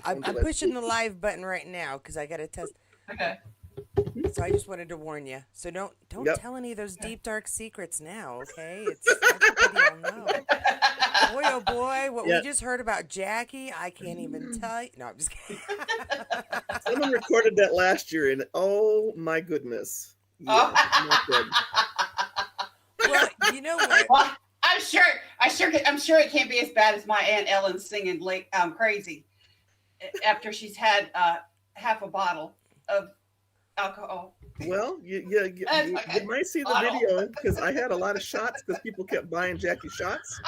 I'm pushing the live button right now because I got to test. Okay. So I just wanted to warn you. So don't Yep. tell any of those deep dark secrets now, okay? It's everybody will know. Boy, oh boy, what we Yeah. just heard about Jackie, I can't even tell you. No, I'm just kidding. Someone recorded that last year, and oh my goodness. Oh. Yeah, not good. Well, you know what? Well, I'm sure it can't be as bad as my Aunt Ellen singing like crazy after she's had half a bottle of alcohol. Well, That's you okay. might see the Bottle. video because I had a lot of shots because people kept buying Jackie shots.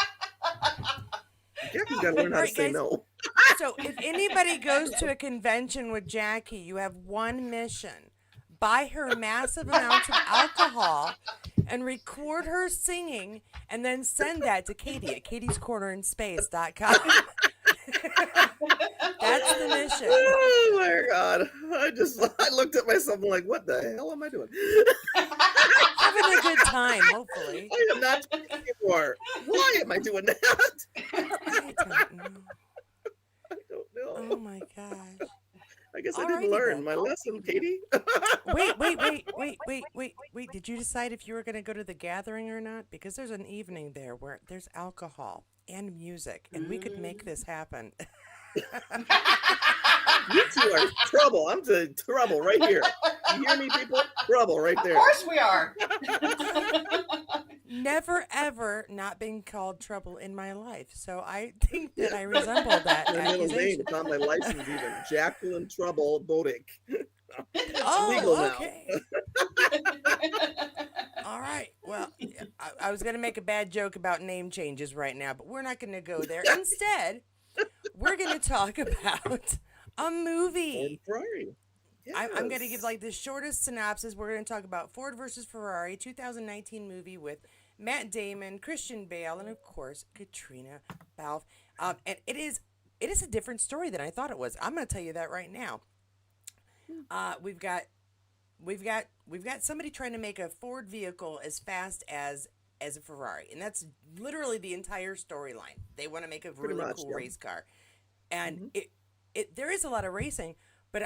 Jackie's got to learn All how to right, say guys. no. So if anybody goes to a convention with Jackie, you have one mission. Buy her massive amounts of alcohol and record her singing and then send that to Katie at katiescornerinspace.com. That's the mission. Oh my God! I looked at myself and like, what the hell am I doing? Having a good time, hopefully. I am not talking anymore. Why am I doing that? I don't know. I don't know. Oh my gosh. I guess I Alrighty didn't learn then. my lesson, Katie. Wait. Did you decide if you were going to go to the gathering or not? Because there's an evening there where there's alcohol and music, and we could make this happen. You two are trouble. I'm the trouble right here. You hear me, people? Trouble right Of there. course we are. Never ever not been called trouble in my life, so I think that I resemble that My middle name, accusation. it's on my license even. Jacqueline Trouble Bodick. Oh, Legal now. okay. All right. Well, I was going to make a bad joke about name changes right now, but we're not going to go there. Instead, we're going to talk about a movie. And Ferrari. I'm going to give like the shortest synopsis. We're going to talk about Ford versus Ferrari, 2019 movie with Matt Damon, Christian Bale, and of course Katrina Balfe. And it is a different story than I thought it was. I'm going to tell you that right now. We've got somebody trying to make a Ford vehicle as fast as a Ferrari, and that's literally the entire storyline. They want to make a Pretty really much, cool yeah. race car, and there is a lot of racing, but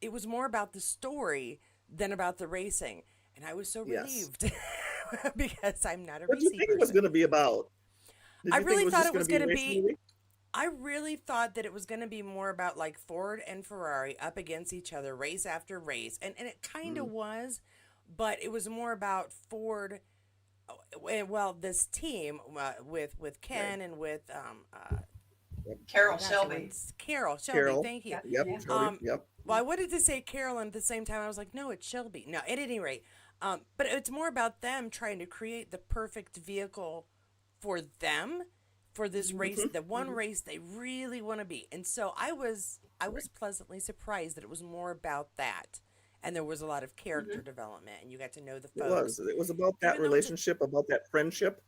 it was more about the story than about the racing, and I was so Yes. relieved because I'm not a What do you racing think it was person. going to be about? Did I you think really it was thought just it was going going to to be a be. racing movie? I really thought that it was going to be more about like Ford and Ferrari up against each other, race after race, and it kind of was, but it was more about Ford. Well, this team with Ken and with Carol gosh, Shelby. Carol Shelby. Carol. Thank you. Yep. Yeah. Shelby, yep. Well, I wanted to say Carol, and at the same time, I was like, no, it's Shelby. No, at any rate, but it's more about them trying to create the perfect vehicle for them for this race, the one race they really want to be. And so I was pleasantly surprised that it was more about that, and there was a lot of character development, and you got to know the It folks. was. It was about that Even though it's relationship, about that friendship.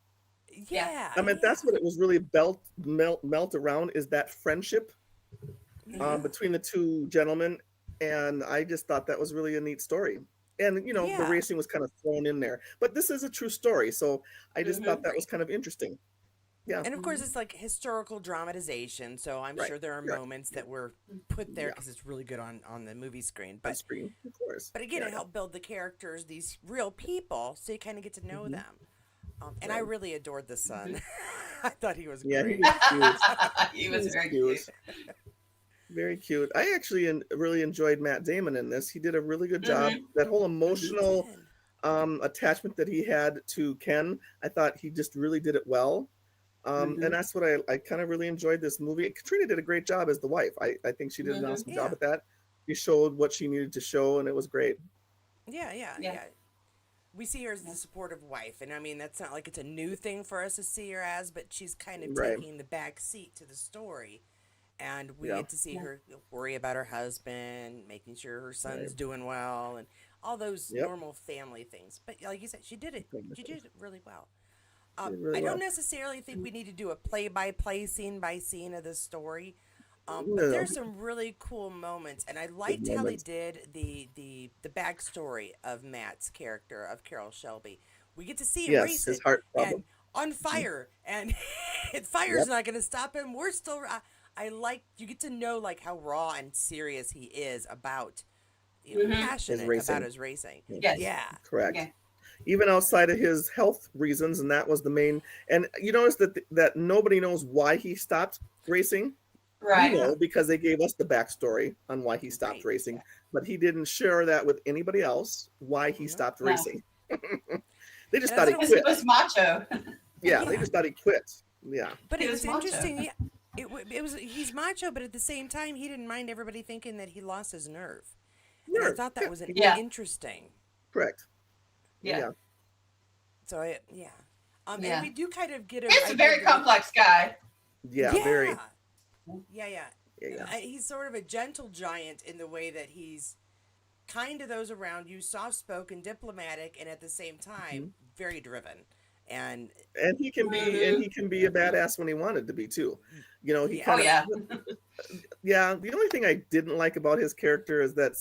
yeah, I mean, that's what it was really melt around is that friendship yeah. between the two gentlemen. And I just thought that was really a neat story. And, the Yeah. racing was kind of thrown in there. But this is a true story. So I just thought that was kind of interesting. Yeah. And of course, it's like historical dramatization, so I'm Right. sure there are Right. moments that were put there Yeah. because it's really good on the movie screen. On But screen, of course. again, Yeah. it helped build the characters, these real people, so you kind of get to know them. And I Right. really adored the son. I thought he was Yeah, he great. was cute. He was very cute. cute. Very cute. I actually really enjoyed Matt Damon in this. He did a really good job. That whole emotional Did. attachment that he had to Ken, I thought he just really did it well. And that's what I kind of really enjoyed this movie. Katrina did a great job as the wife. I think she did an awesome job Yeah. at that. She showed what she needed to show, and it was great. Yeah. We see her as the supportive wife, and I mean that's not like it's a new thing for us to see her as, but she's kind of Right. taking the back seat to the story, and we Yeah. get to see her worry about her husband, making sure her son's doing well, and all those Yep. normal family things. But like you said, she did it. She did it really well. Did really I don't well. necessarily think we need to do a play-by-play, scene-by-scene of this story. But No. there's some really cool moments, and I liked how they moments. did the backstory of Matt's character of Carol Shelby. We get to see him Yes, race his it heart and problem. on fire, and fire's Yep. not going to stop him. We're still. I like you get to know like how raw and serious he is about Mhm. passionate His racing. about his racing. Yes. Yeah. Correct. Yeah. Even outside of his health reasons, and that was the main. And you notice that nobody knows why he stopped racing. We Right. know because they gave us the backstory on why he stopped Right. racing, but he didn't share that with anybody else why he No. stopped No. racing. They just And I thought he thought Because he quit. was macho. Yeah, they Yeah. just thought he quit. Yeah, But He it was was macho. interesting. Yeah, it was he's macho, but at the same time, he didn't mind everybody thinking that he lost his nerve, and I nerve. thought that Yeah, was he did. Yeah. interesting. Correct. Yeah. Yeah, So yeah, and Yeah. we do kind of get him. He's a very complex guy. yeah, Yeah, very. yeah, yeah. Yeah. He's sort of a gentle giant in the way that he's kind to those around you, soft-spoken, diplomatic, and at the same time very driven. And And he can be a badass when he wanted to be too. You know, he yeah, Oh kind of yeah. yeah. The only thing I didn't like about his character is that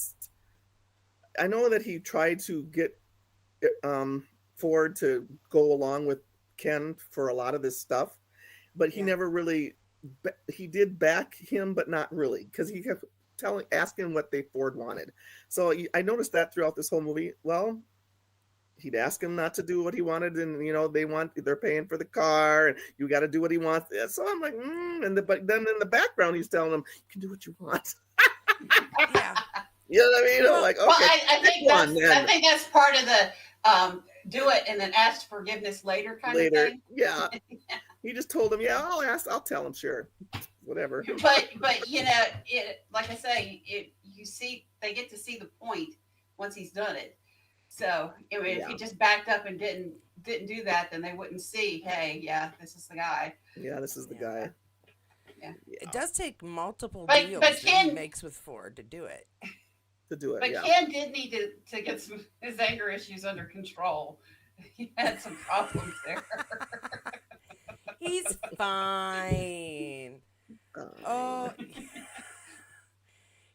I know that he tried to get Ford to go along with Ken for a lot of this stuff, but he Yeah. never really. He did back him, but not really, because he kept asking what they Ford wanted. So I noticed that throughout this whole movie. Well, he'd ask him not to do what he wanted, and they're paying for the car, and you got to do what he wants. So I'm like, but then in the background he's telling him, you can do what you want. yeah. You know what I mean? Well- I'm like, okay, Well, I pick think that's part of the do it and then ask forgiveness later kind of later. thing. Yeah. He just told him, yeah, I'll tell him, sure, whatever. But like I say, they get to see the point once he's done it. So if he just backed up and didn't do that, then they wouldn't see, hey, yeah, this is the guy. Yeah, this is the Yeah. guy. Yeah. It does take multiple But deals that he Ken- makes with Ford to do it. To do it. But Yeah. Ken did need to get his anger issues under control. He had some problems there. He's fine. Oh,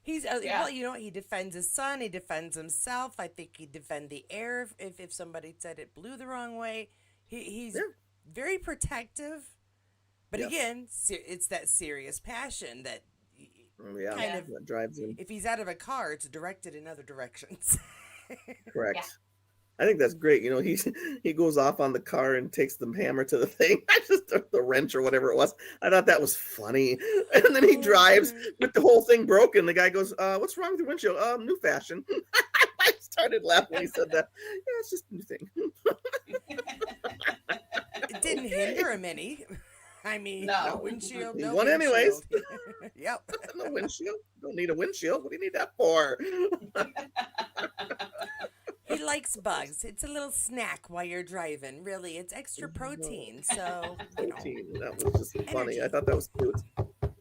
he's Yeah. well. He defends his son. He defends himself. I think he'd defend the air if somebody said it blew the wrong way. He's Yeah. very protective. But Yes. again, it's that serious passion that Yeah, kind of- that drives him. if he's out of a car, it's directed in other directions. Correct. Yeah. I think that's great. He goes off on the car and takes the hammer to the thing. I just took the wrench or whatever it was. I thought that was funny. And then he drives with the whole thing broken. The guy goes, "What's wrong with the windshield?" New fashion." I started laughing when he said that. Yeah, it's just a new thing. It didn't hinder him any. I mean, No. no windshield, He no won anyways. windshield. Yep. No windshield. Don't need a windshield. What do you need that for? He likes bugs. It's a little snack while you're driving. Really, it's extra protein. So, Protein. That was just funny. Energy. I thought that was cute.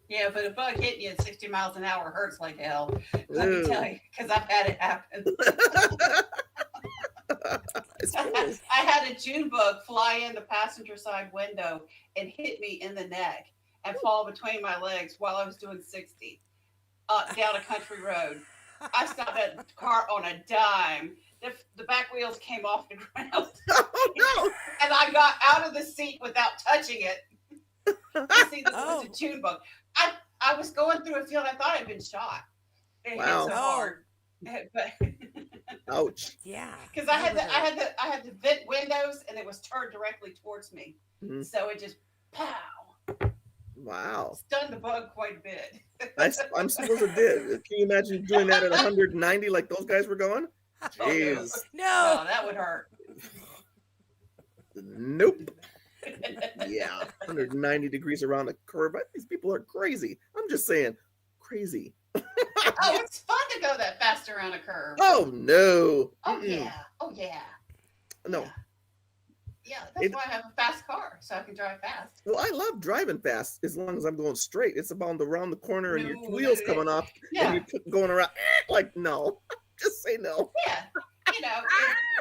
Yeah, but a bug hitting you at 60 miles an hour hurts like hell. Let me Ooh. tell you, because I've had it happen. I suppose. I had a June bug fly in the passenger side window and hit me in the neck and fall between my legs while I was doing 60 down a country road. I stopped that car on a dime. The back wheels came off the ground, Oh and I got out of the seat without touching it. You see, this was a June bug. I was going through a field. I thought I'd been shot. It hit Wow. so hard, but no! Ouch! yeah. because I had the vent windows and it was turned directly towards me, Mhm. so it just pow Wow! stunned the bug quite a bit. I'm supposed it did. Can you imagine doing that at 190 like those guys were going? Jeez. No. No, that would hurt. Nope. Yeah, 190 degrees around a curve. These people are crazy. I'm just saying, crazy. Oh, it's fun to go that fast around a curve. Oh no. Oh Mm-mm. yeah. Oh yeah. No. Yeah, that's why I have a fast car, so I can drive fast. Well, I love driving fast as long as I'm going straight. It's about around the corner and your No, wheels no, coming off Yeah. and you're going around like no. Just say no. Yeah.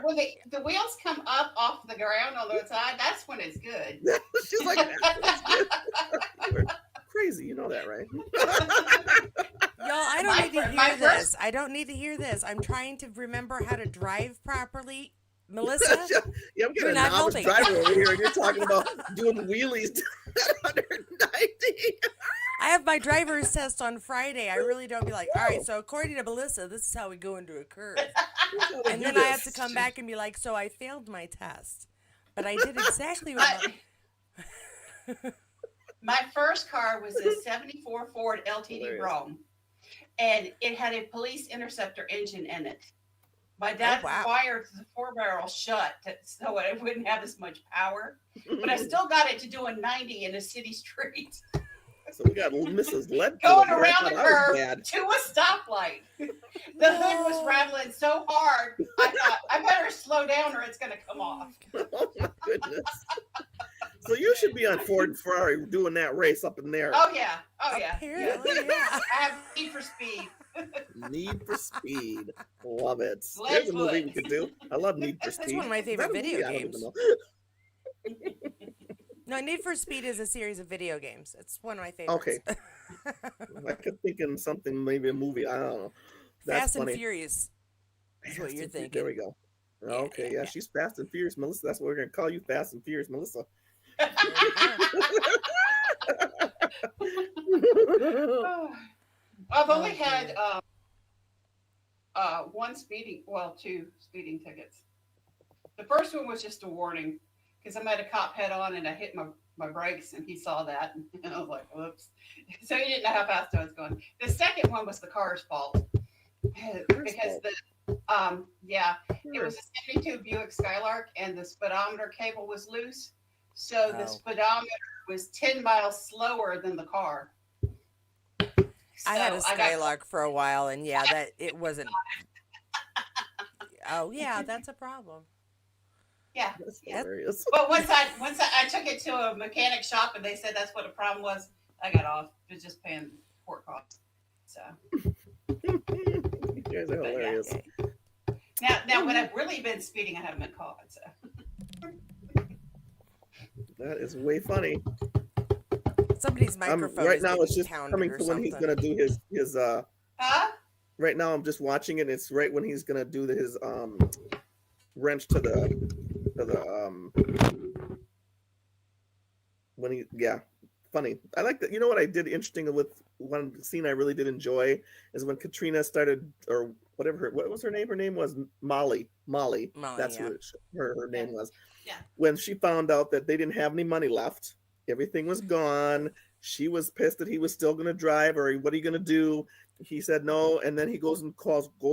When the wheels come up off the ground on the side, that's when it's good. She's like, that's good. You're crazy, you know that, right? Y'all, I don't My need to fir- my hear first- this. I don't need to hear this. I'm trying to remember how to drive properly. Melissa? Yeah, I'm You're getting a not novice helping. driver over here, and you're talking about doing wheelies at 190. I have my driver's test on Friday. I really don't be like, all right, Oh, so according to Melissa, this is how we go into a curve. here's how they And do then I have to this. come back and be like, so I failed my test. But I did exactly what My, my first car was a 74 Ford LTD Hilarious. Brougham, and it had a police interceptor engine in it. My Oh, dad wow. wired the 4-barrel shut so it wouldn't have as much power, but I still got it to do a 90 in a city street, So we got Mrs. Leadfoot. going I around the thought I was curve bad. to a stoplight. The hood was rattling so hard, I thought, I better slow down or it's going to come off. Oh my goodness. So you should be on Ford and Ferrari doing that race up in there. Oh, yeah. Oh, yeah. Apparently, Yeah. yeah. I have Need for Speed. Need for Speed. Love it. Leadfoot. There's a movie we could do. I love Need for Speed. That's one of my Is that favorite a movie? video I don't even games. know. No, Need for Speed is a series of video games. It's one of my favorites. Okay. I could think of something, maybe a movie. I don't know. That's Fast funny. and Furious is what Fast you're and Furious. thinking. There we go. Okay, yeah, she's Fast and Furious, Melissa. That's what we're gonna call you, Fast and Furious, Melissa. There you go. I've only Okay. had two speeding tickets. The first one was just a warning because I met a cop head on and I hit my brakes and he saw that and I was like, whoops. So he didn't know how fast I was going. The second one was the car's fault because it was a 72 Buick Skylark and the speedometer cable was loose. So the Oh. speedometer was 10 miles slower than the car. I had a So I got- Skylark for a while, and yeah, that it wasn't. Oh yeah, that's a problem. Yeah. That's Yeah. hilarious. But once I took it to a mechanic shop and they said that's what the problem was, I got off. It was just paying port costs. So You guys are But yeah. hilarious. now when I've really been speeding, I haven't been caught. So That is way funny. Somebody's microphone Right is now, it's getting just pounded coming or to when he's something. gonna do his huh? Right now, I'm just watching it. It's right when he's gonna do his wrench to the when he funny. I like that. You know what I did interesting with one scene I really did enjoy is when Katrina started, or whatever what was her name? Her name was Molly. Molly, That's yeah. what her name was. Yeah. When she found out that they didn't have any money left, everything was gone. She was pissed that he was still going to drive, or what are you going to do? He said no, and then he goes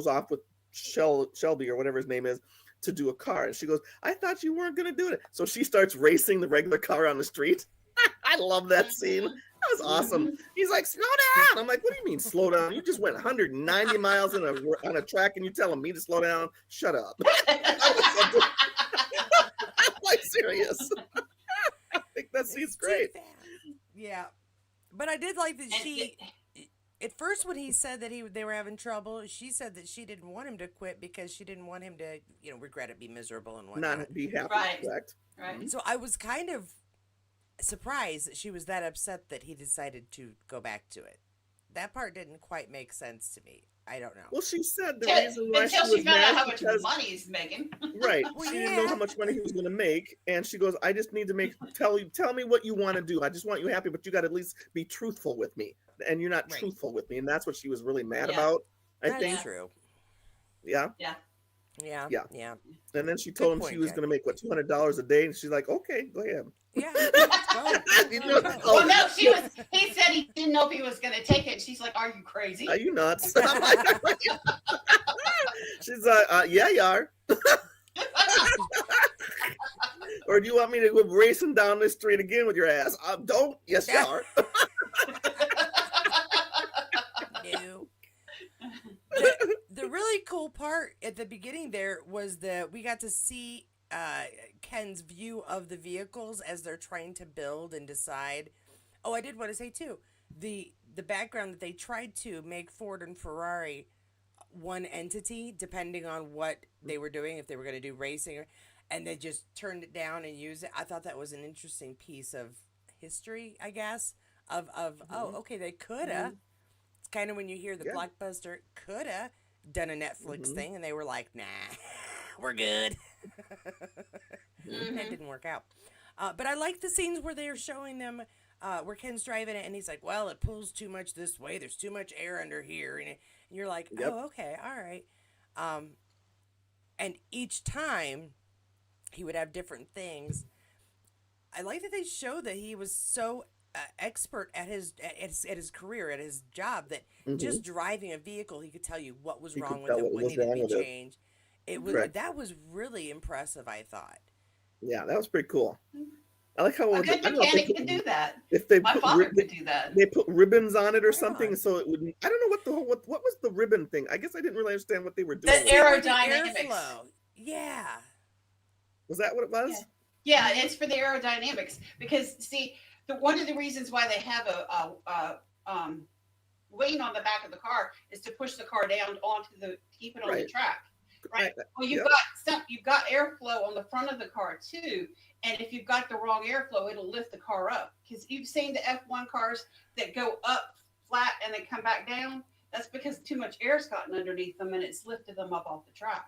off with Shelby or whatever his name is to do a car, and she goes, "I thought you weren't going to do it." So she starts racing the regular car on the street. I love that scene. That was awesome. He's like, "Slow down." I'm like, "What do you mean slow down? You just went 190 miles on a track, and you're telling me to slow down? Shut up." I'm like, serious. I think that scene's great. Yeah, but I did like that she. At first, when he said that they were having trouble, she said that she didn't want him to quit because she didn't want him to, regret it, be miserable and whatnot. Not be happy, Right. correct? Right. So I was kind of surprised that she was that upset that he decided to go back to it. That part didn't quite make sense to me. I don't know. Well, she said the reason why Until she she was found out mad how much because money he's making. right, Well, she didn't know yeah. how much money he was going to make, and she goes, "I just need to tell me what you want to do. I just want you happy, but you got to at least be truthful with me." And you're not Right. truthful with me, and that's what she was really mad Yeah. about. I That's think, true. yeah. Yeah. Yeah. Yeah. And then she told him point, she was Jack. going to make $200 a day, and she's like, "Okay, go ahead." Yeah. Let's go. You know, Let's go. oh, Well, no, he said he didn't know if he was going to take it. She's like, "Are you crazy?" Are you nuts? I'm like, she's like, "Yeah, you are." Or do you want me to go racing down the street again with your ass? Don't. Yes, you are. No. The really cool part at the beginning there was that we got to see Ken's view of the vehicles as they're trying to build and decide. Oh, I did want to say too, the background that they tried to make Ford and Ferrari one entity depending on what they were doing, if they were going to do racing, and they just turned it down and used it. I thought that was an interesting piece of history, I guess, of oh, okay, they coulda. It's kind of when you hear the Yeah. Blockbuster coulda done a Netflix Mhm. thing, and they were like, nah, we're good. That Mhm. didn't work out. But I like the scenes where they're showing them where Ken's driving it, and he's like, well, it pulls too much this way. There's too much air under here. And you're like, Yep. oh, okay, all right. And each time he would have different things. I like that they show that he was so expert at his career, at his job, that just driving a vehicle, he could tell you what was He wrong could with tell it, what what was needed wrong to with be it. changed. It was Correct. that was really impressive, I thought. Yeah, that was pretty cool. I like how A good I don't know if mechanic can do that. if they My put father could do that. they put ribbons on it or Right something, on. so it would. I don't know what the whole what was the ribbon thing. I guess I didn't really understand what they were doing. The with it. aerodynamics. Airflow. Yeah. Was that what it was? Yeah, it's for the aerodynamics because see, one of the reasons why they have a wing on the back of the car is to push the car down onto keep it on the Right. track. Right. Well, you've got airflow on the front of the car too, and if you've got the wrong airflow, it'll lift the car up. Because you've seen the F1 cars that go up flat and they come back down. That's because too much air's gotten underneath them and it's lifted them up off the track.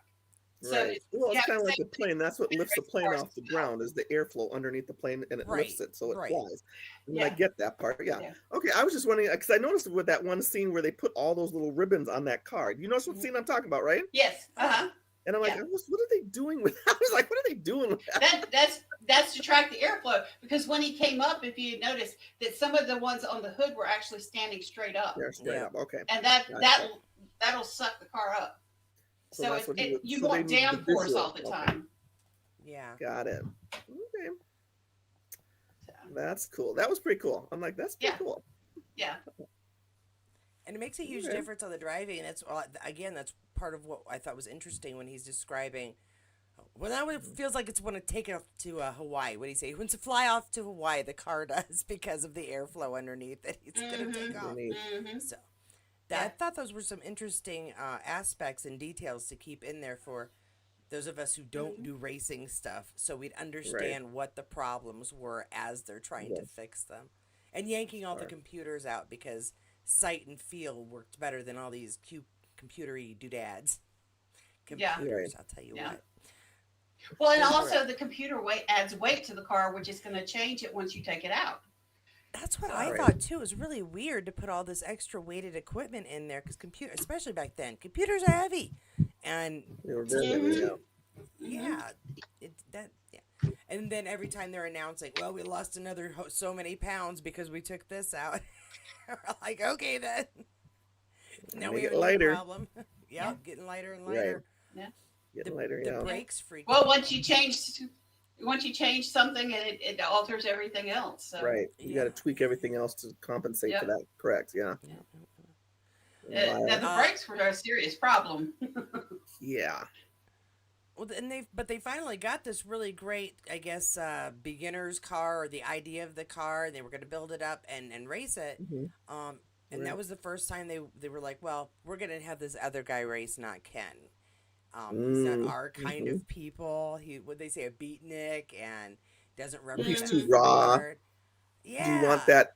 Right. Well, it's kind of like the plane. That's what lifts the plane off the ground is the airflow underneath the plane, and it lifts it so it flies. And I get that part. Yeah. Okay. I was just wondering because I noticed with that one scene where they put all those little ribbons on that car. You notice what scene I'm talking about, right? Yes. And I'm like, what are they doing with? I was like, what are they doing with that? That's to track the airflow because when he came up, if you notice that some of the ones on the hood were actually standing straight up. They're straight up. Okay. And that'll suck the car up. So you want downforce all the time. Yeah. Got it. Okay. That's cool. That was pretty cool. I'm like, that's pretty cool. Yeah. And it makes a huge difference on the driving. And that's part of what I thought was interesting when he's describing. Well, now it feels like it's when to take it off to Hawaii. What do you say? He wants to fly off to Hawaii. The car does because of the airflow underneath that he's going to take off. So. I thought those were some interesting aspects and details to keep in there for those of us who don't do racing stuff, so we'd understand what the problems were as they're trying to fix them. And yanking all the computers out because sight and feel worked better than all these computery doodads. Computers, I'll tell you what. Well, and also the computer adds weight to the car, which is going to change it once you take it out. That's what I thought too. It was really weird to put all this extra weighted equipment in there because especially back then, computers are heavy, and they were very heavy. And then every time they're announcing, well, we lost another so many pounds because we took this out. We're like, okay then. Now we have a new problem. Getting lighter and lighter. Yeah, getting lighter. The brakes freak. Well, once you change something, it alters everything else. So. Right. You got to tweak everything else to compensate for that. Correct. Yeah. Now the brakes were a serious problem. Yeah. Well, and they finally got this really great, I guess, beginner's car, or the idea of the car, and they were going to build it up and race it. And that was the first time they were like, well, we're going to have this other guy race, not Ken. He's not our kind of people. Would they say a beatnik and doesn't represent. He's too raw. Yeah. Do you want that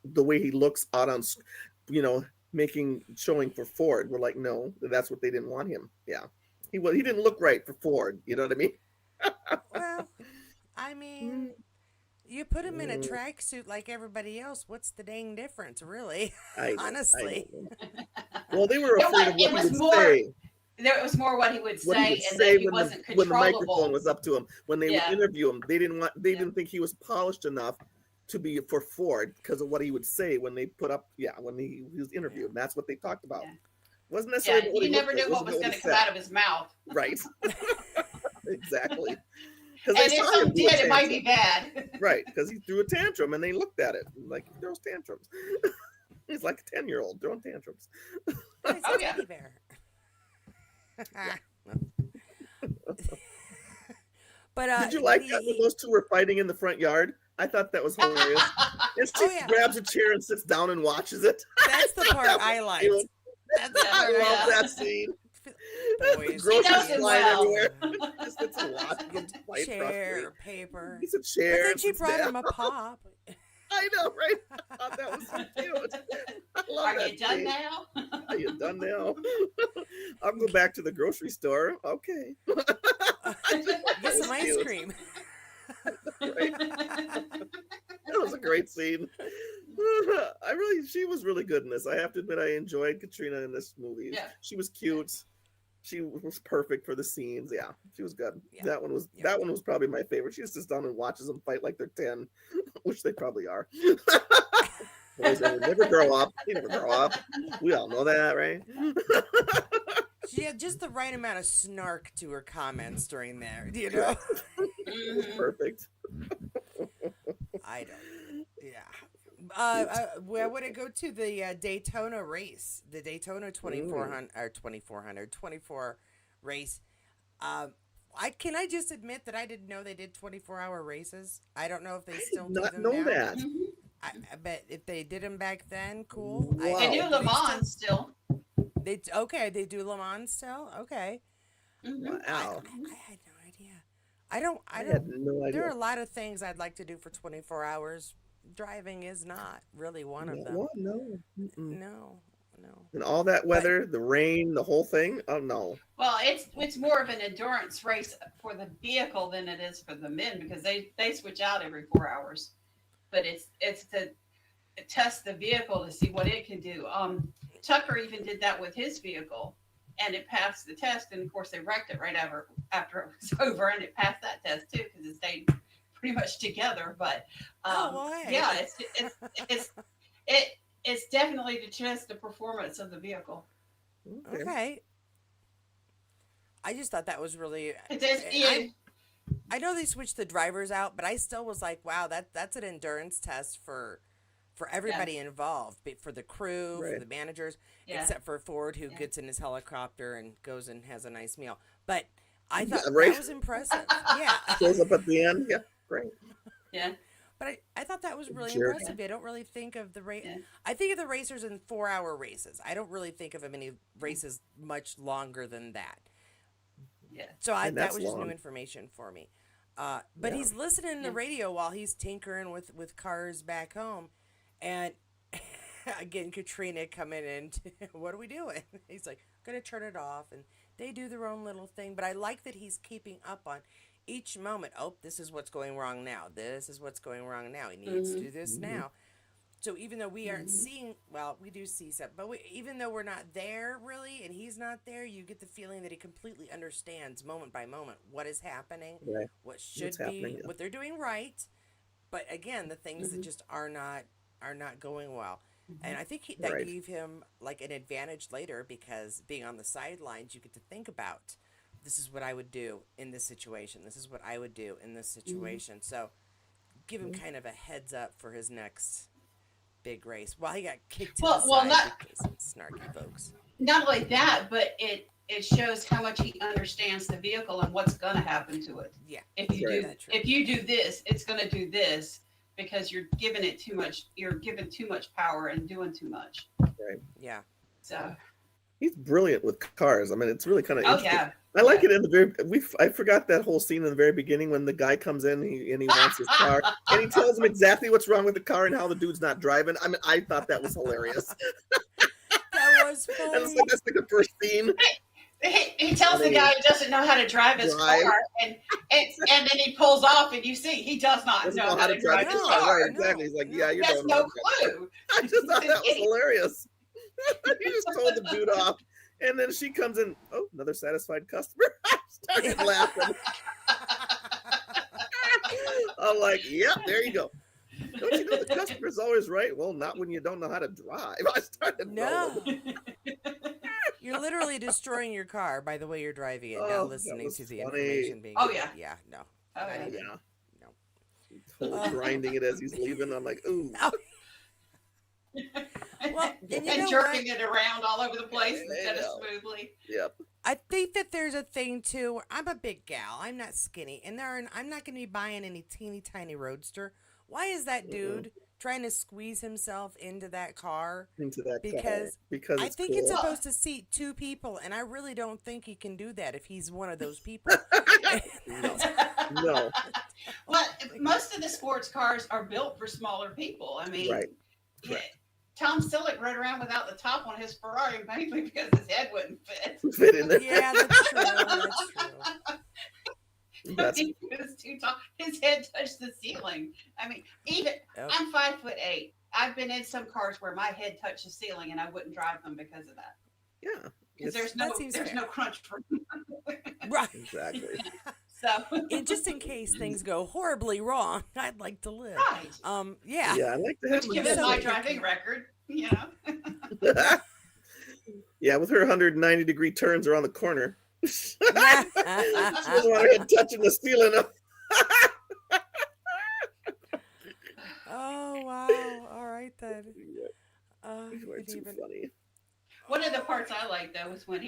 the way he looks out on, showing for Ford? We're like, no, that's what they didn't want him. Yeah, he didn't look right for Ford. You know what I mean? Well, I mean, you put him in a tracksuit like everybody else. What's the dang difference, really? Honestly. Well, they were afraid of what he would say. There was more what he would say, and that he wasn't controllable. When the microphone was up to him, when they would interview him, they didn't think he was polished enough to be for Ford because of what he would say when they put up, when he was interviewed. And that's what they talked about. Wasn't necessarily. You never knew what was going to come out of his mouth. Right. Exactly. And if some did, it might be bad. Right, because he threw a tantrum, and they looked at it like he throws tantrums. He's like a 10-year-old throwing tantrums. Oh yeah. Bear. But did you like that when those two were fighting in the front yard? I thought that was hilarious. And she grabs a chair and sits down and watches it. That's the part I liked. I love that scene. Boys. Groceries flying everywhere. Just sits and watches them fight. Chair, paper. It's a chair. But then she brought him a pop. I know, right? I thought that was so cute. I love Are that you done scene. now? Are you done now? I'll go back to the grocery store. Okay. Get some ice cream. Right. That was a great scene. She was really good in this. I have to admit, I enjoyed Katrina in this movie. Yeah. She was cute. She was perfect for the scenes. Yeah, she was good. Yeah. Yep. That one was probably my favorite. She just sits down and watches them fight like they're 10, which they probably are. Boys never grow up. They never grow up. We all know that, right? She had just the right amount of snark to her comments during there, you know? Perfect. I don't. Yeah. Where would it go to the Daytona race, the Daytona 2400 or 24 race? Can I just admit that I didn't know they did 24-hour races. I don't know if they still do Not them know now. that. I bet if they did them back then, cool. Wow. They do Le Mans still. They do Le Mans still. Okay. Wow. I had no idea. I don't. had no idea. There are a lot of things I'd like to do for 24 hours. Driving is not really one of them. What? No. Mm-mm. No. And all that weather, the rain, the whole thing. Oh no. Well, it's more of an endurance race for the vehicle than it is for the men because they switch out every 4 hours. But it's to test the vehicle to see what it can do. Tucker even did that with his vehicle, and it passed the test. And of course, they wrecked it right after it was over, and it passed that test too because it stayed pretty much together. But yeah, it's definitely to test the performance of the vehicle. Okay. I just thought that was really. I know they switched the drivers out, but I still was like, wow, that's an endurance test for everybody involved, for the crew, for the managers, except for Ford, who gets in his helicopter and goes and has a nice meal. But I thought that was impressive. Yeah. Shows up at the end. Yeah, great. Yeah. But I thought that was really impressive. I don't really think of the race. I think of the racers in 4-hour races. I don't really think of any races much longer than that. Yeah. So that was just new information for me. But he's listening to the radio while he's tinkering with cars back home. And again, Katrina coming in, what are we doing? He's like, I'm going to turn it off. And they do their own little thing. But I like that he's keeping up on each moment. Oh, this is what's going wrong now. This is what's going wrong now. He needs to do this now. So even though we aren't seeing, well, we do see stuff, but even though we're not there really, and he's not there, you get the feeling that he completely understands moment by moment what is happening, what should be, what they're doing right. But again, the things that just are not going well. And I think that gave him like an advantage later because being on the sidelines, you get to think about, this is what I would do in this situation. This is what I would do in this situation. So give him kind of a heads up for his next big race. While he got kicked to the side because it's snarky folks. Not only that, but it shows how much he understands the vehicle and what's going to happen to it. Yeah. If you do this, it's going to do this because you're giving it too much. You're giving too much power and doing too much. Right. Yeah. So he's brilliant with cars. I mean, it's really kind of interesting. Yeah. I like it in the very. I forgot that whole scene in the very beginning when the guy comes in and he wants his car and he tells him exactly what's wrong with the car and how the dude's not driving. I mean, I thought that was hilarious. That was funny. And that's like the first scene. He tells the guy he doesn't know how to drive his car, and then he pulls off, and you see he does not know how to drive his car. Right, exactly. He's like, yeah, you don't know. Clue. I just thought that was hilarious. He just told the dude off. And then she comes in. Oh, another satisfied customer. I started laughing. I'm like, yep, there you go. Don't you know the customer's always right? Well, not when you don't know how to drive. I started rolling. You're literally destroying your car by the way you're driving it, not listening to the information being given. Yeah, no. Totally grinding it as he's leaving. I'm like, ooh. Well, and jerking it around all over the place instead of smoothly. Yep. I think that there's a thing too where I'm a big gal. I'm not skinny, and I'm not going to be buying any teeny tiny roadster. Why is that dude trying to squeeze himself into that car? Because I think it's supposed to seat 2 people, and I really don't think he can do that if he's one of those people. No. Well, most of the sports cars are built for smaller people. I mean, Tom Selleck rode around without the top on his Ferrari mainly because his head wouldn't fit in there. Yeah, that's true. That's true. That's He was too tall. His head touched the ceiling. I mean, even Oh, I'm 5'8". I've been in some cars where my head touched the ceiling and I wouldn't drive them because of that. yeah. Because It's that seems there's fair. no crunch for Right. exactly. so And just in case things go horribly wrong, I'd like to live. right. Yeah. Yeah, I like to have Which him given again. So my But driving picky. record, you know. yeah, with her 190-degree turns around the corner, she Yeah. doesn't want her head touching the ceiling. Oh wow. All right then. You are Couldn't too even. funny. One of the parts I liked though was when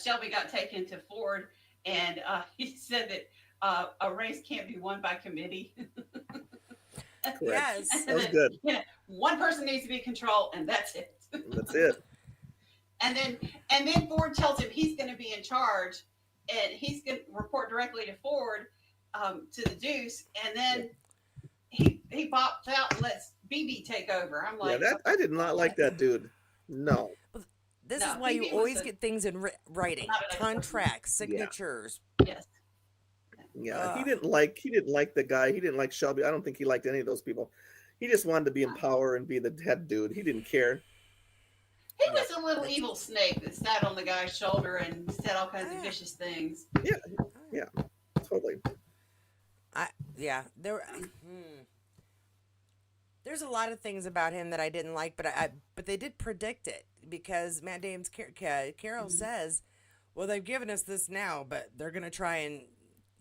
Shelby got taken to Ford and he said that a race can't be won by committee. Correct. Yes. That was That, good. you know, one person needs to be in control and that's it. That's it. And then Ford tells him he's going to be in charge, and he's going to report directly to Ford, to the Deuce, and then he pops out and lets BB take over. I'm Yeah, like, that I did not like what? that dude. No. This is No, why you BB was always a, get things in writing, not a nice person. contracts, Yeah. signatures. Yes. Yeah, he Ugh. didn't like the guy. He didn't like Shelby. I don't think he liked any of those people. He just wanted to be in power and be the head dude. He didn't care. He Yep. was a little That's evil snake that sat on the guy's shoulder and said all kinds of ah, vicious things. Yeah, yeah, totally. yeah. There's a lot of things about him that I didn't like, but they did predict it because Matt Damon's Carol says, "Well, they've given us this now, but they're gonna try and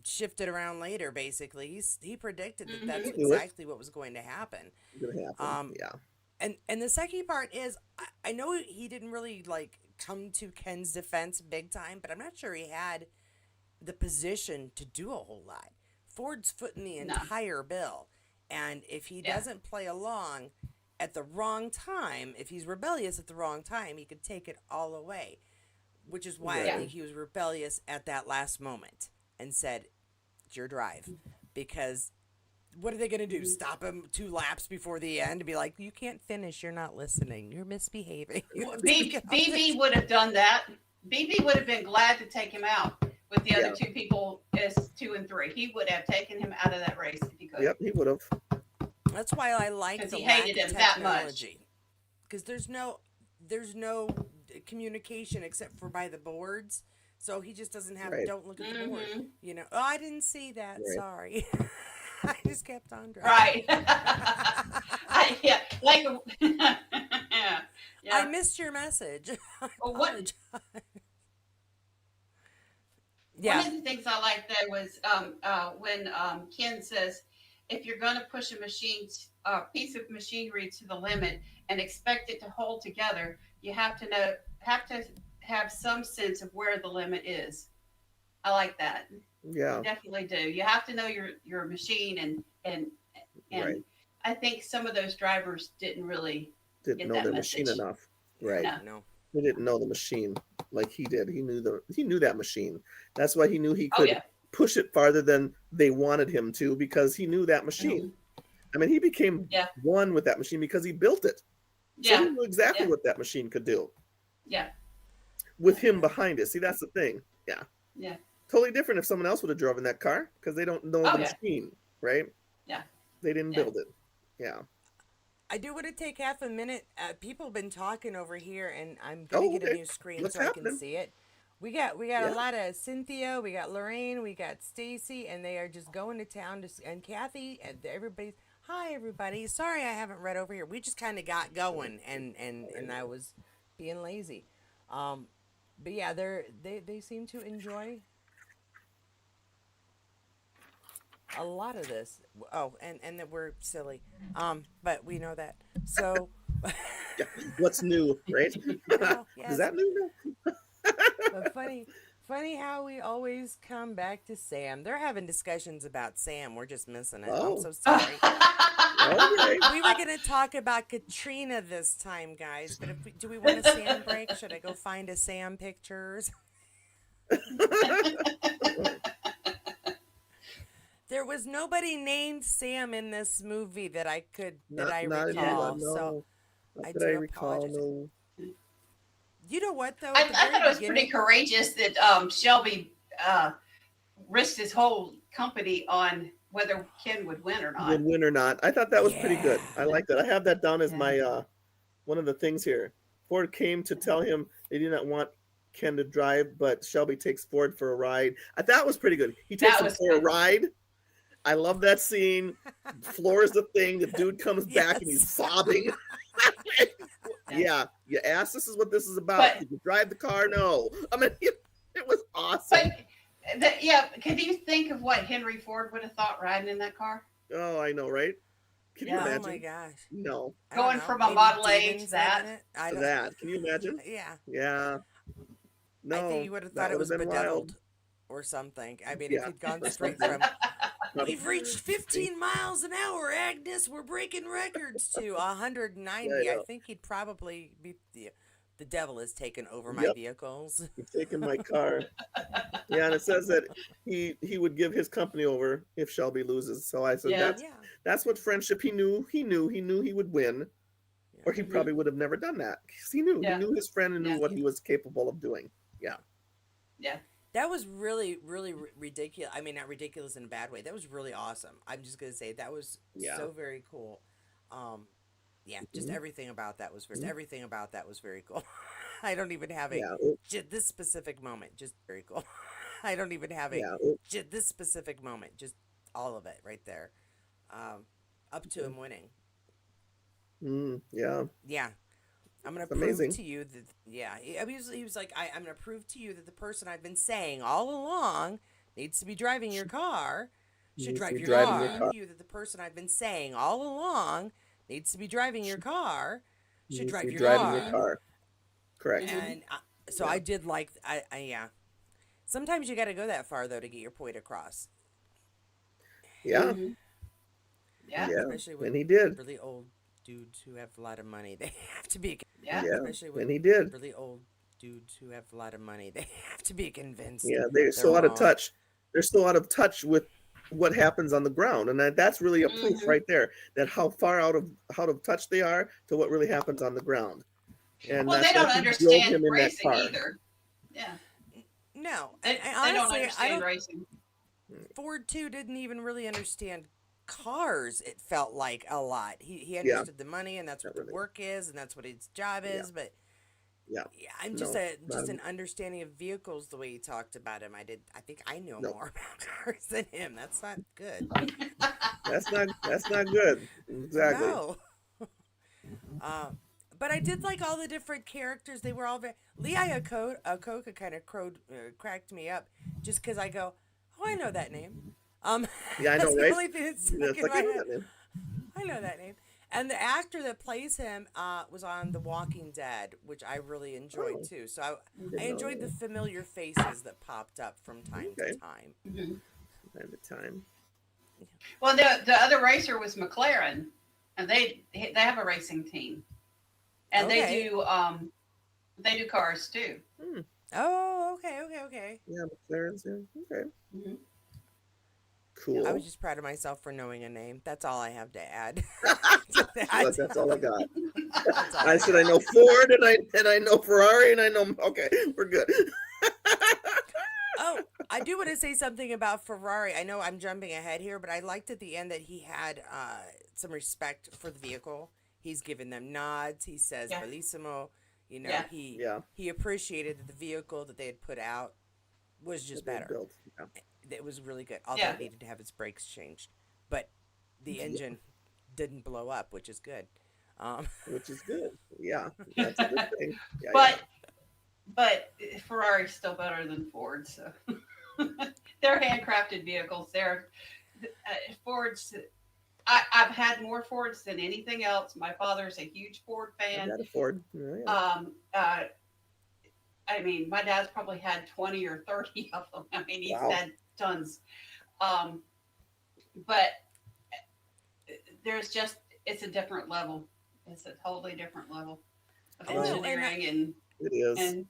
shift it around later." Basically, he predicted that that's He knew it. exactly what was going to happen. It's gonna happen. Um, Yeah, and the second part is I know he didn't really like come to Ken's defense big time, but I'm not sure he had the position to do a whole lot. Ford's footing the No. entire bill, and if he Yeah. doesn't play along at the wrong time, if he's rebellious at the wrong time, he could take it all away. Which is why I Right. think he was rebellious at that last moment and said, "It's your drive," because what are they going to do? Stop him 2 laps before the end and be like, "You can't finish. You're not listening. You're misbehaving." You have to get off BB this." would have done that. BB would have been glad to take him out with the Yeah. other two people as 2 and 3. He would have taken him out of that race if he could. yep, he would have. That's why I like 'Cause the he lack hated of him that technology. Because there's no communication except for by the boards. So he just doesn't have. Right. Don't look at the board. Mhm. You know. Oh, I didn't see that. Right. Sorry. I just kept on driving. Right. Yeah, like yeah. I missed your message. I Well, what- apologize. One Yeah. of the things I liked there was when Ken says, if you're going to push a piece of machinery to the limit and expect it to hold together, you have to have some sense of where the limit is. I like that. Yeah, You definitely do. You have to know your machine and right. I think some of those drivers didn't really Didn't get know that their machine message. enough. Right. No. No. He didn't know the machine like he did. He knew that machine. That's why he knew he Oh could yeah. push it farther than they wanted him to because he knew that machine. I mean, he became Yeah. one with that machine because he built it. So he Yeah. knew exactly Yeah. what that machine could do Yeah. with him behind it. See, that's the thing. Yeah. Yeah. Totally different if someone else would have driven that car because they don't know Oh, the yeah. machine, right? Yeah. They didn't Yeah. build it. Yeah. I do want to take half a minute. People have been talking over here, and I'm gonna Oh, get a okay. new screen What's so I happening? can see it. We got Yeah. a lot of Cynthia, we got Lorraine, we got Stacy, and they are just going to town and Kathy and everybody's. Hi everybody. Sorry I haven't read over here. We just kind of got going, and I was being lazy. But yeah, they seem to enjoy a lot of this. Oh, and that we're silly. But we know that. So Yeah. What's new, right? well, yes. Is that new now? But funny how we always come back to Sam. They're having discussions about Sam. We're just missing it. Oh. I'm so sorry. Okay. We were going to talk about Katrina this time, guys. But do we want a Sam break? Should I go find a Sam pictures? There was nobody named Sam in this movie that I Not recall. anyone, So no. Not I that do I recall, apologize. no. you know what though? I At the thought very it was beginning, pretty courageous that Shelby risked his whole company on whether Ken would win or not. Would win or not. I thought that was pretty good. I Yeah. like that. I have that down as Yeah. my one of the things here. Ford came to tell him they did not want Ken to drive, but Shelby takes Ford for a ride. I thought it was pretty good. He takes That him was for a good. ride. I love that scene. Floor is the thing. The dude comes back and he's Yes. sobbing. Yeah, you asked. This is what this is about. But- Did you drive the car? No. I mean, it was awesome. But yeah, can you think of what Henry Ford would have thought riding in that car? Oh, I know, right? Can you Yeah. Oh imagine? my gosh. No, I don't Going know, from a maybe Model A to demons that. living it? I don't. that. Can you imagine? Yeah. Yeah. No, I think you would have that thought it would was have been wild. bedeviled or something. I mean, Yeah, if he'd gone or straight something. from "We've reached 15 miles an hour, Agnes. We're breaking records" to 190. Yeah, I yeah. think he'd probably be the devil has taken over my Yep. vehicles. You've taken my car. Yeah, and it says that he would give his company over if Shelby loses. So I said Yeah. Yeah. that's what friendship he knew he would win, or he Mhm. probably would have never done that. 'Cause he knew Yeah. his friend and knew Yeah. what he was capable of doing. Yeah. Yeah. That was really, really ridiculous. I mean, not ridiculous in a bad way. That was really awesome. I'm just gonna say that was Yeah. so very cool. Yeah, just Mhm. everything about that was Mhm. everything about that was very cool. I don't even have a Yeah. this specific moment. Just very cool. I don't even have a Yeah. this specific moment. Just all of it right there. Up to him winning. Yeah. Yeah. I'm gonna It's prove amazing. to you that he was like I'm gonna prove to you that the person I've been saying all along needs to be driving your car should Needs to drive be your driving car. your car. You that the person I've been saying all along needs to be driving your car should Needs to drive be your driving car. your car. Correct. And so Yeah. I did like yeah. Sometimes you got to go that far though to get your point across. Yeah. Mhm. Yeah. Yeah. Especially with And he did. really old dudes who have a lot of money. They have to be Yeah. Yeah. especially with And he did. really old dudes who have a lot of money. They have to be convinced. Yeah. They're so They're out of wrong. touch. They're so out of touch with what happens on the ground, and that's really a proof Mhm. right there that how far out of touch they are to what really happens on the ground. And Well, that's they don't why he drove understand him in that racing car. either. Yeah. No, They, and they don't honestly, I understand don't. racing. Ford too didn't even really understand cars. It felt like a lot. He Yeah. understood the money, and that's Not what the really. work is, and that's what his job Yeah. is. But Yeah. yeah, I'm just No. just Not an understanding of vehicles. The way he talked about him, I think I know No. more about cars than him. That's not good. That's not good. Exactly. No. But I did like all the different characters. They were all very. Lehigh Akoka kind of cracked me up just because I go, oh, I know that name. Yeah, I know, that's the right? only thing that's Yeah, stuck it's in like my I know head. that name. I know that name. And the actor that plays him was on The Walking Dead, which I really enjoyed Oh. too. So I Didn't enjoyed know. the familiar faces that popped up from time Okay. to time. Mhm. Time to time. Well, the other racer was McLaren, and they have a racing team, and Okay. they do cars too. Oh, okay. Yeah, McLaren's. Yeah. Okay. Mhm. Cool. I was just proud of myself for knowing a name. That's all I have to add. to Well, that. that's all I got. That's all I said I know Ford and I know Ferrari and I know. Okay, we're good. Oh, I do want to say something about Ferrari. I know I'm jumping ahead here, but I liked at the end that he had some respect for the vehicle. He's given them nods. He says Yeah. "bellissimo." You know, Yeah. Yeah. he appreciated that the vehicle that they had put out was just That they better. built. Yeah. It was really good. Although Yeah. it needed to have its brakes changed, but the Yeah. engine didn't blow up, which is good. Which is good. Yeah, that's a good thing. Yeah, But Ferrari's still better than Ford. So they're handcrafted vehicles. They're Fords. I've had more Fords than anything else. My father's a huge Ford I fan. got a Ford. Yeah, yeah. I mean, my dad's probably had 20 or 30 of them. I mean, he's Wow. had tons. But it's a different level. It's a totally different level of Oh, and engineering It is. and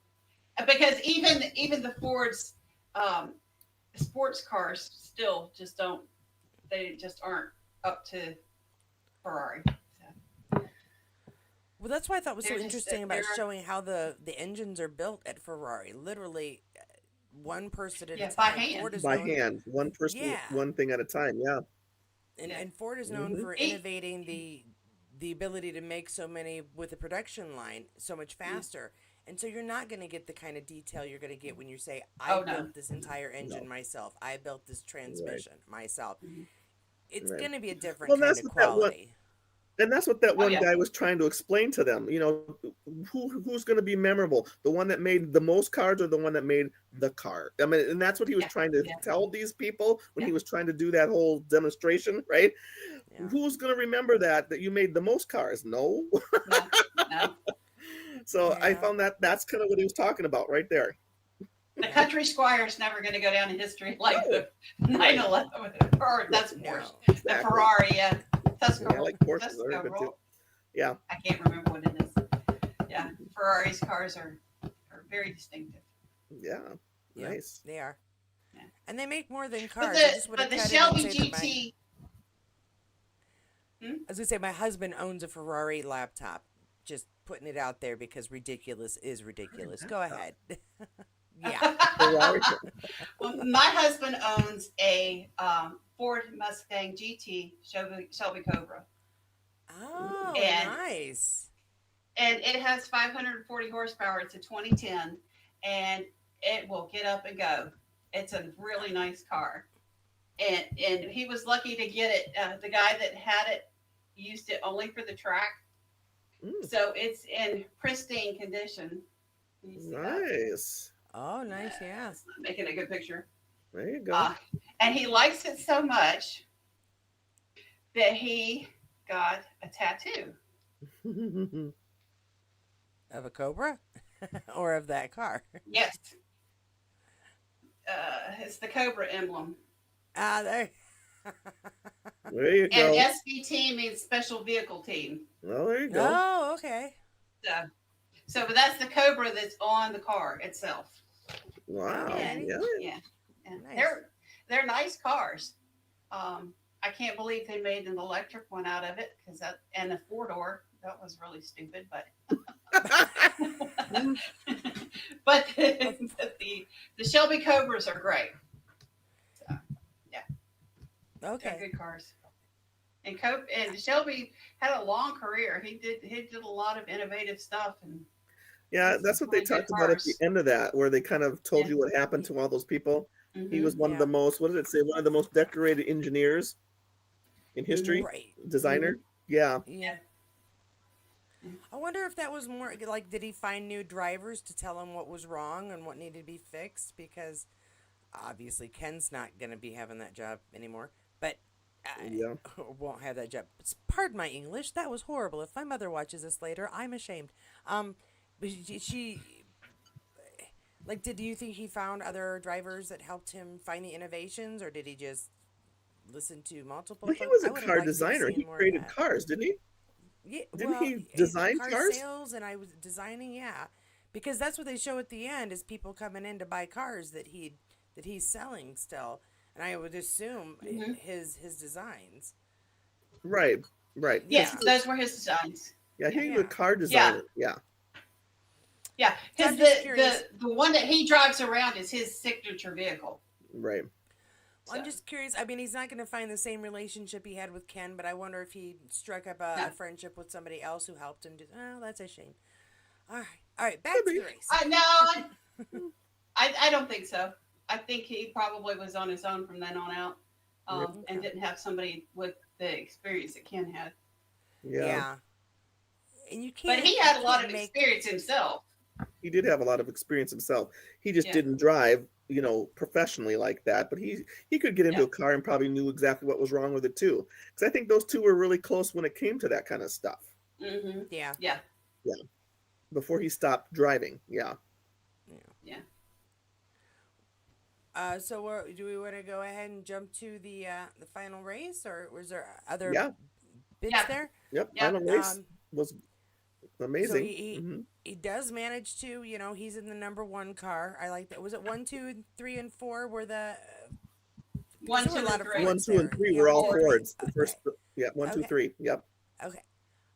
because even the Ford's sports cars still just don't, they just aren't up to Ferrari. So, Well, that's why I thought was so They're just- interesting about they're- showing how the engines are built at Ferrari. Literally, one person at a Yeah, by time. hand. Ford is by known, hand, one person, yeah, one thing at a time. Yeah. Yeah. and Ford is known Hmm. for innovating the ability to make so many with the production line so much Yeah. faster. And so you're not going to get the kind of detail you're going to get when you say, I Oh no. built this entire engine No. myself. I built this Right. transmission myself. Mhm. It's Right. going to be a different Well, kind that's of what that one. quality. And that's what that Oh one yeah. guy was trying to explain to them. Who's going to be memorable? The one that made the most cards, or the one that made the car? I mean, and that's what he was Yeah. trying to Yeah. tell these people when Yeah. he was trying to do that whole demonstration, right? Yeah. Who's going to remember that you made the most cars? No. No. No. So I Yeah. found that that's kind of what he was talking about right there. The Yeah. country squire is never going to go down in history like No. the 911, or that's No. Porsche. Exactly. The Ferrari, yeah. Yeah, I like Porsches. They're good too. Yeah. I can't remember what it is. Yeah, Ferrari's cars are very distinctive. Yeah. Yeah. Nice. They are. Yeah. And they make more than But cars. I just the want but to the cut in and Shelby say that GT. I was going to say my husband owns a Ferrari laptop. Just putting it out there because ridiculous is ridiculous. Go ahead. Yeah. Ferrari. Well, my husband owns a Ford Mustang GT Shelby Cobra, Oh, And- nice. and it has 540 horsepower. It's a 2010, and it will get up and go. It's a really nice car, and he was lucky to get it. The guy that had it used it only for the track, Mm, so it's in pristine condition. Can you see that? nice. Oh, nice. Yeah. It's not making a good picture. There you go. And he likes it so much that he got a tattoo. Of a Cobra or of that car? Yes. It's the Cobra emblem. Ah, there. There you And go. SVT means special vehicle team. Well, there you go. Oh, okay. But that's the Cobra that's on the car itself. Wow. And, Yeah. yeah. And Nice. they're nice cars. I can't believe they made an electric one out of it and a 4-door. That was really stupid, but but the Shelby Cobras are great. So, they're Okay. good cars. And Shelby had a long career. He did a lot of innovative stuff, and Yeah, That's that's what they really good talked about at the cars. end of that, where they kind of told Yeah. you what happened to all those people. He mhm. was one of Yeah. the most, what did it say? One of the most decorated engineers in history, Right. designer. Yeah. Yeah. I wonder if that was more like, did he find new drivers to tell him what was wrong and what needed to be fixed? Because obviously Ken's not going to be having that job anymore, but Yeah. won't have that job. Pardon my English. That was horrible. If my mother watches this later, I'm ashamed. But like, do you think he found other drivers that helped him find the innovations, or did he just listen to multiple? But he folks? was I a would have car liked to have designer. seen He more of created that. cars, didn't he? Yeah, Didn't well, he design car cars? sales, and I was designing, yeah, because that's what they show at the end is people coming in to buy cars that he's selling still, and I would assume Mhm. his designs. Right. Right. Yes, Yeah. those were his designs. Yeah, he was Yeah. a car designer. Yeah. Yeah, So I'm because just curious. the one that he drives around is his signature vehicle. Right. Well, I'm So, just curious. I mean, he's not going to find the same relationship he had with Ken, but I wonder if he struck up No. a friendship with somebody else who helped him. Oh, that's a shame. All right, back Could to be. the race. no, I don't think so. I think he probably was on his own from then on out, Yeah. and didn't have somebody with the experience that Ken had. Yeah. And you can't. But he had a you lot can't of make- experience himself. He did have a lot of experience himself. He just Yeah. didn't drive, professionally like that. But he could get into Yeah. a car and probably knew exactly what was wrong with it too. Because I think those two were really close when it came to that kind of stuff. Hmm Yeah. Yeah. Before he stopped driving. Yeah. So do we want to go ahead and jump to the final race, or was there other Yeah. bits Yeah. there? Yep. Yeah. Final race Um, was amazing. he Mhm. he does manage to, he's in the number one car. I like that. Was it 1, 2, 3, and 4 were the One, there were two, a lot and of three. One, Fords two, and there. three Yeah, were one, all two, and three. Fords. The Okay. first, yeah, one, two, Okay. three. Yep. Okay.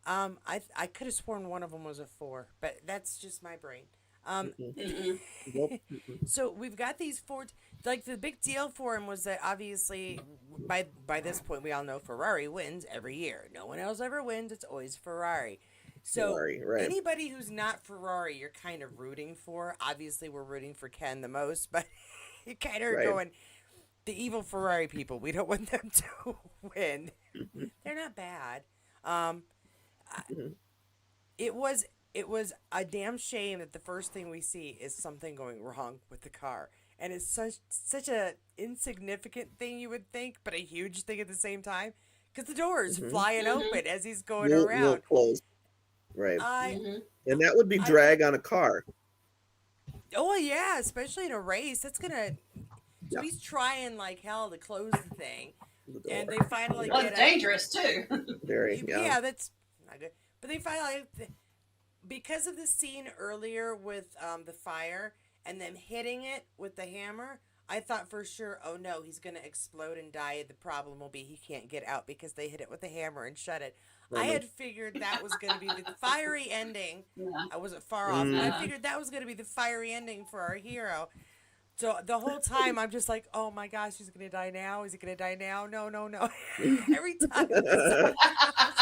I could have sworn one of them was a 4, but that's just my brain. Mm-mm. Mm-mm. Nope. Mm-mm. So we've got these four. Like the big deal for him was that obviously by this point we all know Ferrari wins every year. No one else ever wins. It's always Ferrari. So Ferrari, right? anybody who's not Ferrari, you're kind of rooting for. Obviously, we're rooting for Ken the most, but you kind of are Right. going the evil Ferrari people. We don't want them to win. Mm-hmm. They're not bad. Um, Mm-hmm. it was a damn shame that the first thing we see is something going wrong with the car. And it's such a insignificant thing you would think, but a huge thing at the same time. Because the door's Mm-hmm. flying Mm-hmm. open as he's going Won't around. close. Right. I Mm-hmm. And that would be I drag on a car. oh yeah, especially in a race. That's gonna so Yeah. he's trying like hell to close the thing. The And door. they finally Well, get it's a dangerous too. Very. Yeah. yeah, that's not good. But they finally because of the scene earlier with the fire and them hitting it with the hammer, I thought for sure, oh no, he's going to explode and die. The problem will be he can't get out because they hit it with the hammer and shut it. I had figured that was going to be the fiery ending. Yeah. I wasn't far off, but Mm. I figured that was going to be the fiery ending for our hero. So the whole time I'm just like, oh my gosh, he's going to die now. Is he going to die now? No, no, no. Every time I was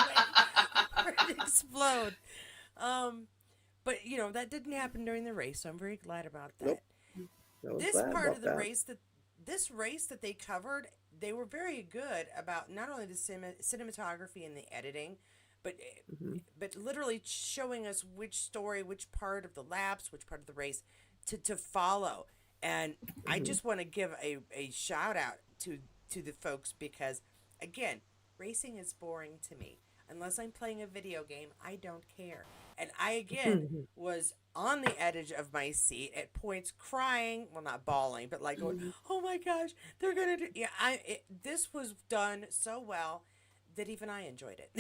waiting for it to explode. But you know that didn't happen during the race, so I'm very glad about that. Nope. I was This glad part about of the that. race that they covered, they were very good about not only the cinematography and the editing, but Mhm. but literally showing us which story, which part of the laps, which part of the race to follow. And I Mhm. just want to give a shout out to the folks because again, racing is boring to me. Unless I'm playing a video game, I don't care. And I again was on the edge of my seat at points crying, well not bawling, but like going, "Oh my gosh, they're going to do yeah, this was done so well that even I enjoyed it."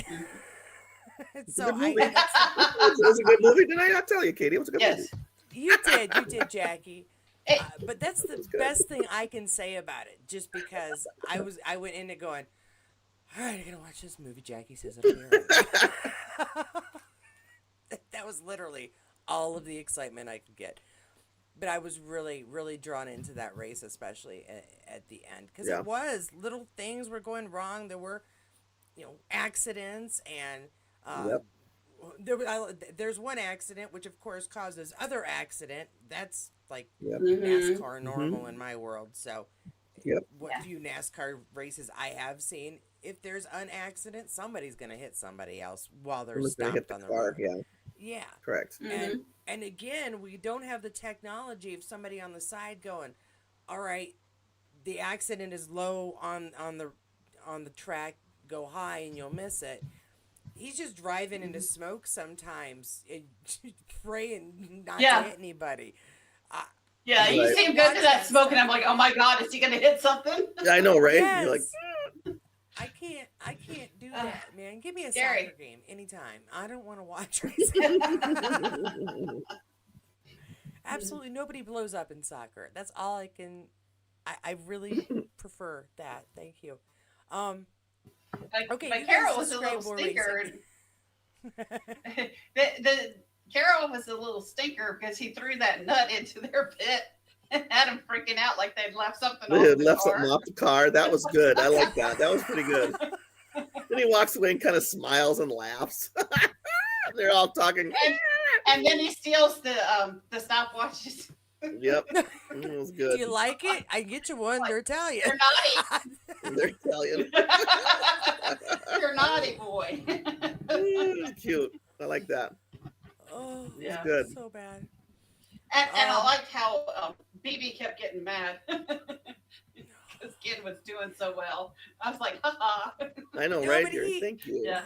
It's a So good movie. It was a good movie. Did I not tell you, Katie? It was a good movie. Yes. you did, Jackie. It, But that's the was good. best thing I can say about it, just because I went into going, all right, I'm gonna watch this movie. Jackie says it'll be alright. That was literally all of the excitement I could get. But I was really, really drawn into that race, especially at the end, because Yeah. it was little things were going wrong. There were, accidents, and Yep. there's one accident which, of course, causes other accident. That's like Yep. NASCAR normal in my world. So, Yep. what Yeah. few NASCAR races I have seen, if there's an accident, somebody's gonna hit somebody else while they're Someone's gonna hit stopped the on the car. road. Yeah. Yeah. Correct. And again, we don't have the technology of somebody on the side going, all right, the accident is low on the track, go high and you'll miss it. He's just driving into smoke sometimes, and praying not Yeah. to hit anybody. yeah, you Right. see him go through that smoke, and I'm like, oh my god, is he going to hit something? Yeah, I know, right? Yes. You're like, I can't do that, man. Give me a Gary. soccer game anytime. I don't want to watch racing. Absolutely nobody blows up in soccer. That's all I can. I really prefer that. Thank you. Okay, but you Carol guys was a little describe more stinker. racing. the Carol was a little stinker because he threw that nut into their pit and had them freaking out like they'd left something they off had the left car. something off the car. That was good. I like that. That was pretty good. Then he walks away and kind of smiles and laughs. They're all talking. And then he steals the stopwatches. Yep. It was Do good. you like it? I can get you one. They're Italian. You're naughty. They're Italian. You're naughty boy. Cute. I like that. Oh, Yeah. Good. so bad. And I liked how BB kept getting mad. This kid was doing so well. I was like, haha. I know, No, right? but Gary? he- Thank you. Yeah.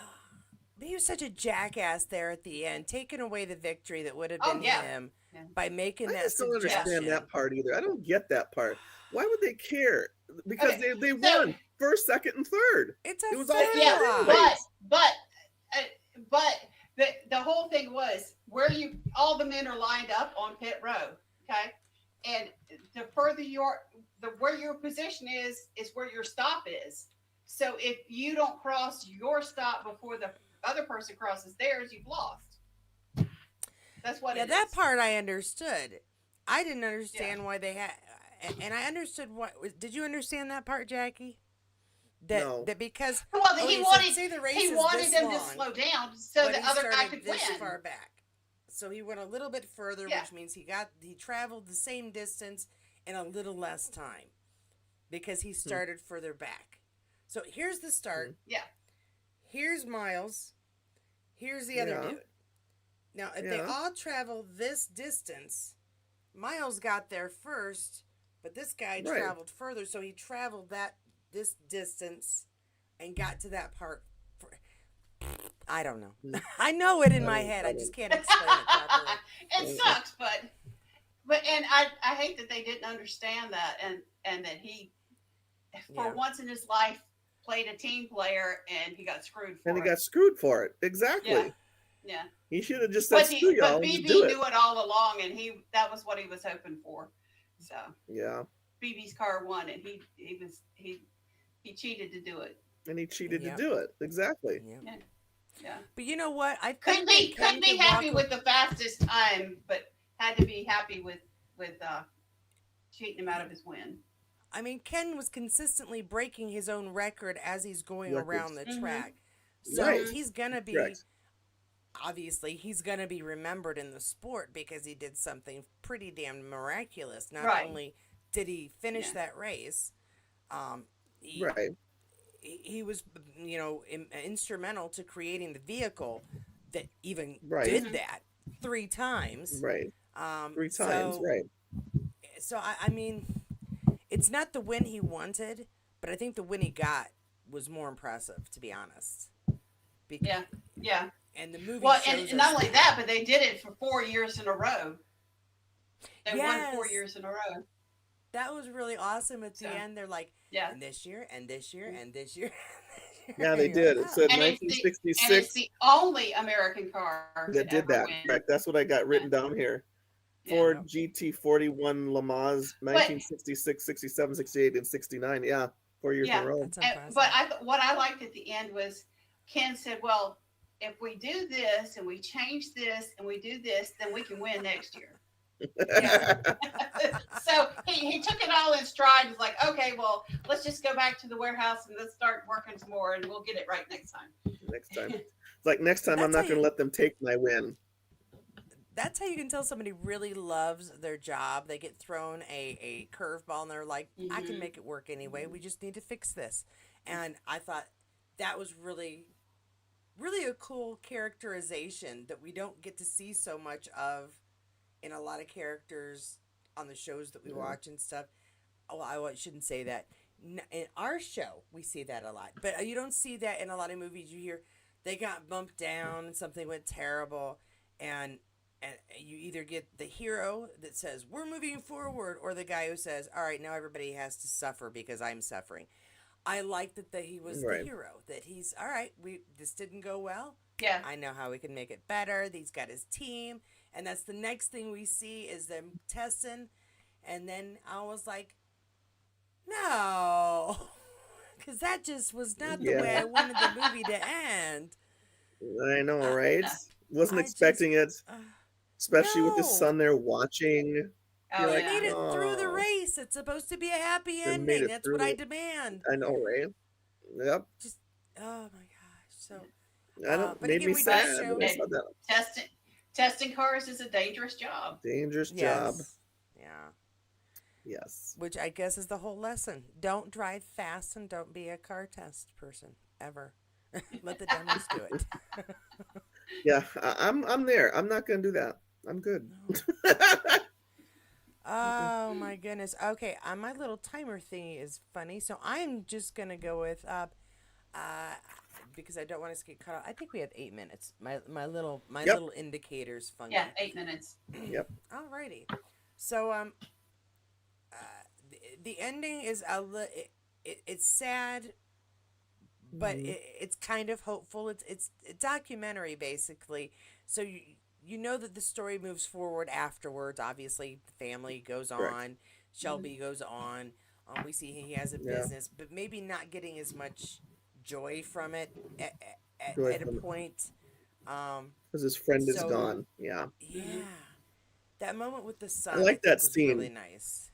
But he was such a jackass there at the end, taking away the victory that would have Oh, been yeah. him Yeah. by making I that just don't suggestion. understand that part either. I don't get that part. Why would they care? Because Okay, they so- won first, second, and third. It's a It was all formula. Yeah, but the whole thing was all the men are lined up on pit row, okay, and the further where your position is where your stop is. So if you don't cross your stop before the other person crosses theirs, you've lost. That's what Yeah, it that is. part I understood. I didn't Yeah. understand why they had, and I understood what. Did you understand that part, Jackie? No. That because Well, okay, so say the race he is wanted this them to long, slow down so but the he other guy started could this win. far back. So he went a little bit further, Yeah. which means he traveled the same distance in a little less time because he Hmm. started further back. So here's the Hmm. start. Yeah. Here's Miles. Here's the other Yeah. dude. Now, if they Yeah. all travel this distance, Miles got there first, but this guy Right. traveled further, so he traveled this distance and got to that part. I don't know. Hmm. I know it in I my don't. head. I I just don't. can't explain it properly. It sucks, but and I hate that they didn't understand that and that he for Yeah. once in his life played a team player and he got screwed And he for it. got screwed for it. Yeah. Exactly. Yeah. He should have just said, "Screw But y'all," and just do BB it. knew it all along and that was what he was hoping for. So Yeah. BB's car won and he cheated to do it. And he cheated to Yep. do it. Exactly. Yeah. Yeah. Yeah. But you know what? I Couldn't think that Ken be could happy walk. with the fastest time, but had to be happy with cheating him out of his win. I mean, Ken was consistently breaking his own record as he's going around Records. the Mhm. track. So Right. he's going to be, Correct. obviously, he's going to be remembered in the sport because he did something pretty damn miraculous. Not Right. only did he finish Yeah. that race, he, Right. he was, instrumental to creating the vehicle that even Right. did Mhm. that 3 times. Right. Um, 3 times. so, Right. so I mean, it's not the win he wanted, but I think the win he got was more impressive, to be honest. Yeah. Yeah. And the movie Well, shows and us not only that, but they did it for 4 years in a row. They won 4 years in a row. that was really awesome. At the So, end, they're like, yeah. and this year, and this year, and this year. Yeah, they And you're did. like, It said oh. And it's 1966 the only American car that to did ever that. win. Correct. That's what I got written down here. Yeah. Ford Yep. GT41 Le Mans, 1966, 67, 68, and 69. Yeah, 4 years in Yeah. a row. That's impressive. But what I liked at the end was Ken said, "Well, if we do this and we change this and we do this, then we can win next year." Yeah. So he took it all in stride. He's like, "Okay, well, let's just go back to the warehouse and let's start working some more, and we'll get it right next time." Next time. It's like, next time I'm That's not how going to you- let them take my win. That's how you can tell somebody really loves their job. They get thrown a curveball and they're like, I can Mhm. make it work anyway. We just need to fix this. And I thought that was really, really a cool characterization that we don't get to see so much of in a lot of characters on the shows that we Yeah. watch and stuff. Oh, I shouldn't say that. In our show, we see that a lot. But you don't see that in a lot of movies. You hear they got bumped down and something went terrible. And you either get the hero that says we're moving forward, or the guy who says, all right, now everybody has to suffer because I'm suffering. I like that he was the Right. hero, that he's all right, this didn't go well, Yeah. I know how we can make it better. He's got his team, and that's the next thing we see is them testing. And then I was like, no, because that just was not the way Yeah. I wanted the movie to end. I know, right? Wasn't I expecting it, uh, especially with his no. son there watching. Oh You're They like, yeah. made it through the "Oh." race. It's supposed to be a happy They made ending. it That's through what I it. demand. I know, right? Yep. Just oh my gosh. So I know. but Made again, me we sad just when I showed. saw that. Testing cars is a dangerous job. Dangerous job. Yes. Yeah. Yes. Which I guess is the whole lesson. Don't drive fast and don't be a car test person ever. Let the dummies do it. Yeah, I'm there. I'm not gonna do that. I'm good. No. Oh my goodness. Okay, my little timer thingy is funny, so I'm just gonna go with because I don't want us to get cut off. I think we have 8 minutes. My little Yep. little indicators funky. Yeah, 8 minutes. Yep. Alrighty. So the ending is it's sad, but Mhm. it's kind of hopeful. It's a documentary basically. So you know that the story moves forward afterwards. Obviously, the family goes Correct. on. Shelby goes on. We see he has a Yeah. business, but maybe not getting as much joy from it at Joy a from it. point. Because his friend is So gone. Yeah. Mhm. yeah, that moment with the I sun I like that think was really scene. nice.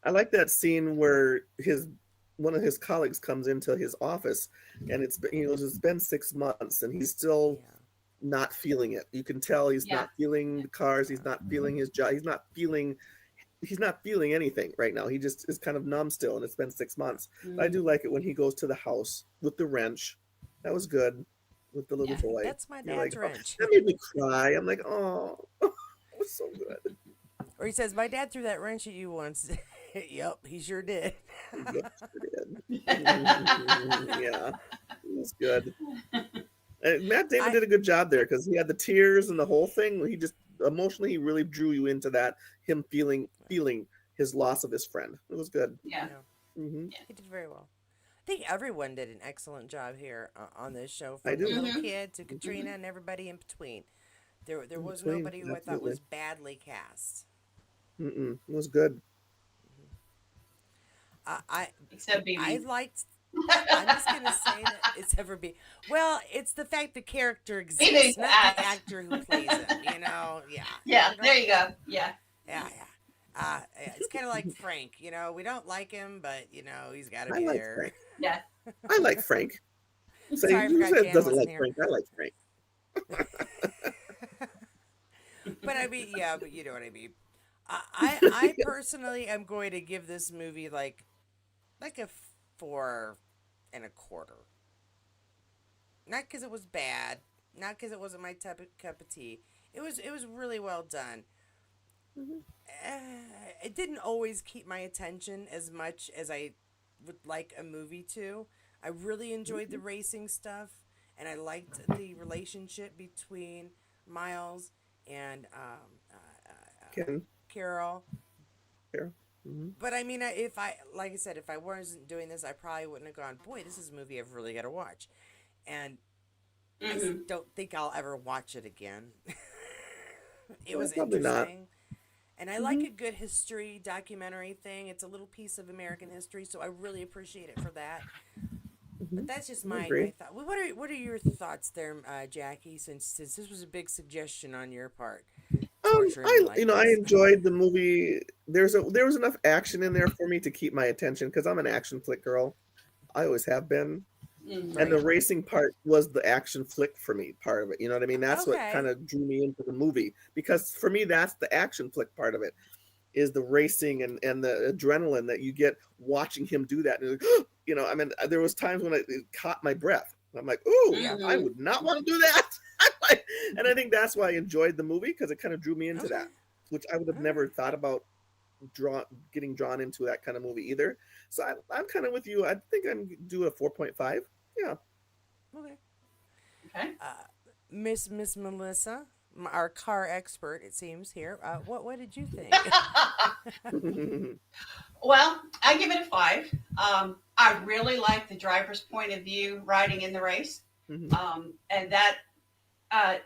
I like that scene where his one of his colleagues comes into his office, and it's been 6 months, and he's still Yeah, not feeling it. You can tell he's Yeah. not feeling the cars. He's yeah, not feeling his job. He's not feeling anything right now. He just is kind of numb still, and it's been 6 months. But I Mhm. do like it when he goes to the house with the wrench. That was good with the little Yeah. boy. that's my You're like, dad's oh, wrench. that made me cry. I'm like, oh, it was so good. Or he says, "My dad threw that wrench at you once." Yep, he sure did. Yep, sure did. Yeah, it was good. And Matt Damon I did a good job there because he had the tears and the whole thing. He just emotionally, he really drew you into that. Him feeling his loss of his friend. It was good. Yeah. yeah, Hmm. Yeah. he did very well. I think everyone did an excellent job here on this show, I from the do. little Mhm. kid to Hmm. Katrina and everybody in between. There In was between, nobody who I thought absolutely. was badly cast. Mm-mm. It was good. Mhm. I I Except I BB. liked. I'm just gonna say that it's ever be. Well, it's the fact the character BB exists, not the ass. actor who plays him. Yeah. Yeah. We There don't. you go. Yeah. Yeah. Yeah, it's kind of like Frank. We don't like him, but he's got to I be like there. Frank. Yeah. I like Frank. Say Sorry, I who forgot says Jan doesn't wasn't like here. Frank? I like Frank. But I mean, yeah, but you know what I mean. I personally am going to give this movie like a 4.25. Not because it was bad, not because it wasn't my type of cup of tea. It was really well done. Mhm. It didn't always keep my attention as much as I would like a movie to. I really enjoyed the racing stuff, and I liked the relationship between Miles and Ken Carol. here. Hmm. But I mean, like I said, if I wasn't doing this, I probably wouldn't have gone. Boy, this is a movie I've really got to watch, and Hmm. don't think I'll ever watch it again. It Well, was probably not. interesting. And I like Hmm. a good history documentary thing. It's a little piece of American history, so I really appreciate it for that. Hmm. But that's just I my agree. thought. Well, what are your thoughts there, Jackie? Since this was a big suggestion on your part, torturing me like I this. enjoyed the movie. There was enough action in there for me to keep my attention because I'm an action flick girl. I always have been. Hmm. And the Right. racing part was the action flick for me part of it. You know what I mean? That's what kind Okay. of drew me into the movie because for me that's the action flick part of it is the racing and the adrenaline that you get watching him do that. And like, I mean, there was times when it caught my breath. I'm like, ooh, Yeah. I Hmm. would not want to do that. And I think that's why I enjoyed the movie because it kind of drew me into Okay. that, which I would have All never right. thought about getting drawn into that kind of movie either. So I'm kind of with you. I think I'm do a 4.5. Yeah. Okay. Okay. Uh, Miss Melissa, our car expert, it seems here. What did you think? Well, I give it a 5. I really like the driver's point of view riding in the race, Mhm. and that uh,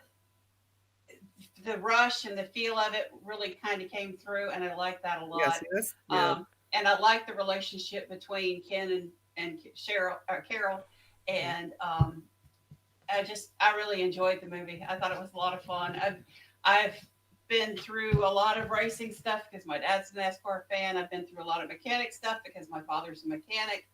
the rush and the feel of it really kind of came through, and I like that a Yeah, lot. see, yeah. And I like the relationship between Ken and Cheryl or Carol, Mhm. and I really enjoyed the movie. I thought it was a lot of fun. I've been through a lot of racing stuff because my dad's a NASCAR fan. I've been through a lot of mechanic stuff because my father's a mechanic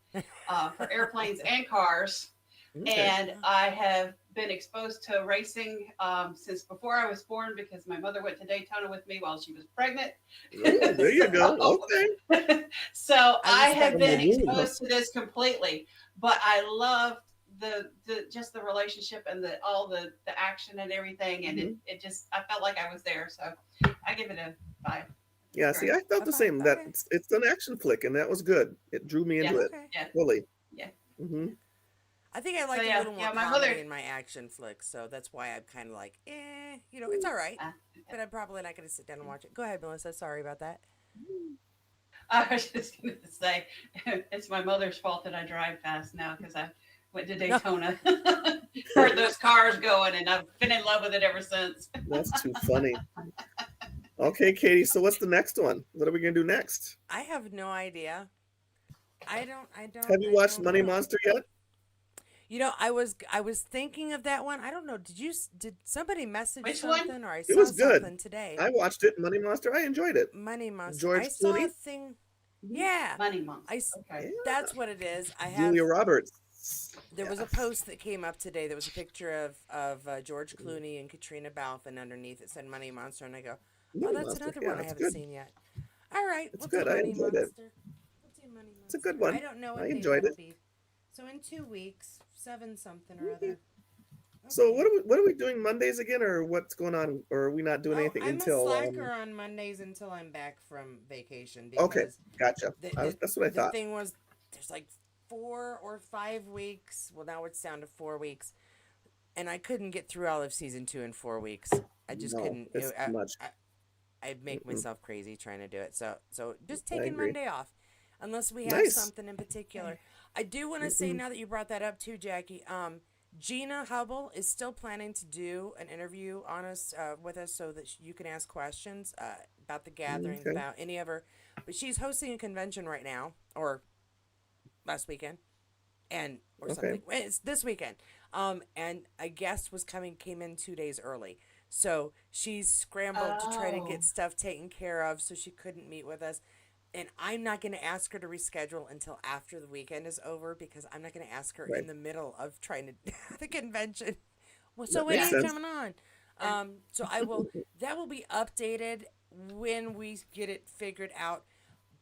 for airplanes and cars. Okay. And I have been exposed to racing since before I was born because my mother went to Daytona with me while she was pregnant. Oh, there you go. so, Okay. so I I have respect From the been that. womb, huh? exposed to this completely. But I loved the just the relationship and all the action and everything. And Mhm. it just I felt like I was there. So I give it a 5. It's Yeah, see, great. I felt A the 5. same. That Okay. it's an action flick, and that was good. It drew me Yeah. into it Okay. Yeah. fully. Yeah. Hmm. I think I So like a yeah, little more yeah, my mother. comedy in my action flicks, so that's why I'm kind of like, it's all right, Uh, but I'm probably not going to sit down and watch it. Go ahead, Melissa. Sorry about that. I was just going to say, it's my mother's fault that I drive fast now because I went to No. Daytona, heard those cars going, and I've been in love with it ever since. That's too funny. Okay, Katie. So what's the next one? What are we gonna do next? I have no idea. I don't. I don't. Have you I watched don't Money know. Monster yet? I was thinking of that one. I don't know. Did somebody message Which one? something, or I It saw was good. something today? I watched it, Money Monster. I enjoyed it. Money Monster. George I saw a Clooney. thing. Mhm. Yeah, Money Monster. Okay. Yeah. that's what it is. I have. Julia Roberts. There was a Yes. post that came up today. There was a picture of George Clooney and Katrina Balfe, and underneath it said Money Monster, and I go, oh, Money that's Monster. another Yeah, one I it's haven't good. seen yet. All right, It's we'll do good. I Money enjoyed it. Monster. We'll do Money It's a Monster. good one. I don't know I what day enjoyed that'll it. be. So in 2 weeks, 7 something or Mhm. other. So Okay. what are we doing Mondays again, or what's going on, or are we not doing Oh, anything I'm a until? slacker on Mondays until I'm back from vacation Okay, because gotcha. That's what I the thought. thing was there's like 4 or 5 weeks. Well, now it's down to 4 weeks, and I couldn't get through all of season 2 in 4 weeks. I just No, couldn't. it's too much. I'd make Mm-mm. myself crazy trying to do it. So just I taking agree. Monday off, unless we have Nice. something in particular. Okay. I do want to say Mm-mm. now that you brought that up too, Jackie. Gina Hubble is still planning to do an interview on us with us so that you can ask questions about the gathering, Okay. about any of her. But she's hosting a convention right now, or last weekend, and or Okay. something. It's this weekend. And a guest came in 2 days early. So she's scrambled to try to get Oh. stuff taken care of so she couldn't meet with us. And I'm not going to ask her to reschedule until after the weekend is over because I'm not going to ask her Right. in the middle of trying to the convention. Well, so That when are makes Yeah. you sense. coming on? Yeah. So I will. That will be updated when we get it figured out.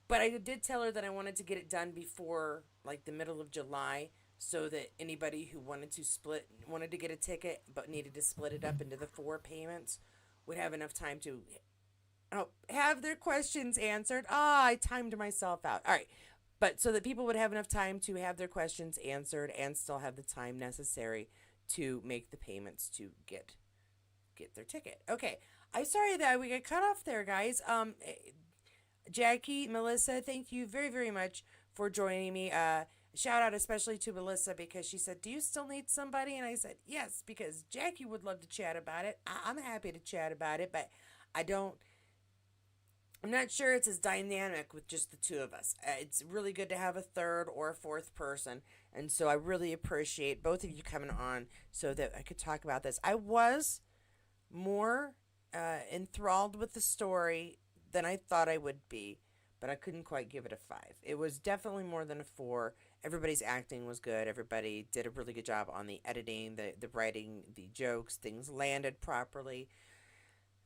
But I did tell her that I wanted to get it done before like the middle of July so that anybody who wanted to get a ticket but needed to split it up into the 4 payments would have enough time to have their questions answered. I timed myself out. All right. But so that people would have enough time to have their questions answered and still have the time necessary to make the payments to get their ticket. Okay. I'm sorry that we got cut off there, guys. Jackie, Melissa, thank you very, very much for joining me. Shout out especially to Melissa because she said, do you still need somebody? And I said, yes, because Jackie would love to chat about it. I'm happy to chat about it, but I don't. I'm not sure it's as dynamic with just the two of us. It's really good to have a third or a fourth person. And so I really appreciate both of you coming on so that I could talk about this. I was more enthralled with the story than I thought I would be, but I couldn't quite give it a 5. It was definitely more than a 4. Everybody's acting was good. Everybody did a really good job on the editing, the writing, the jokes. Things landed properly.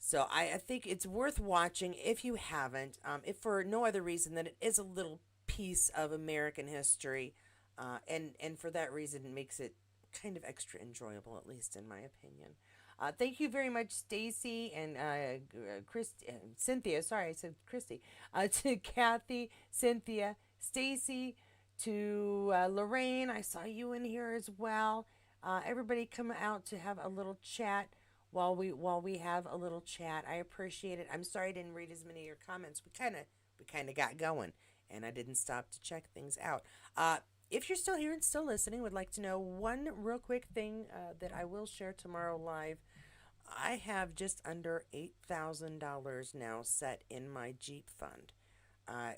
So I think it's worth watching if you haven't, if for no other reason than it is a little piece of American history, and for that reason it makes it kind of extra enjoyable, at least in my opinion. Thank you very much, Stacy and Cynthia. Sorry, I said Christy. To Kathy, Cynthia, Stacy, to Lorraine. I saw you in here as well. Everybody come out to have a little chat while we have a little chat. I appreciate it. I'm sorry I didn't read as many of your comments. We kind of got going, and I didn't stop to check things out. If you're still here and still listening, would like to know one real quick thing that I will share tomorrow live. I have just under $8,000 now set in my Jeep fund.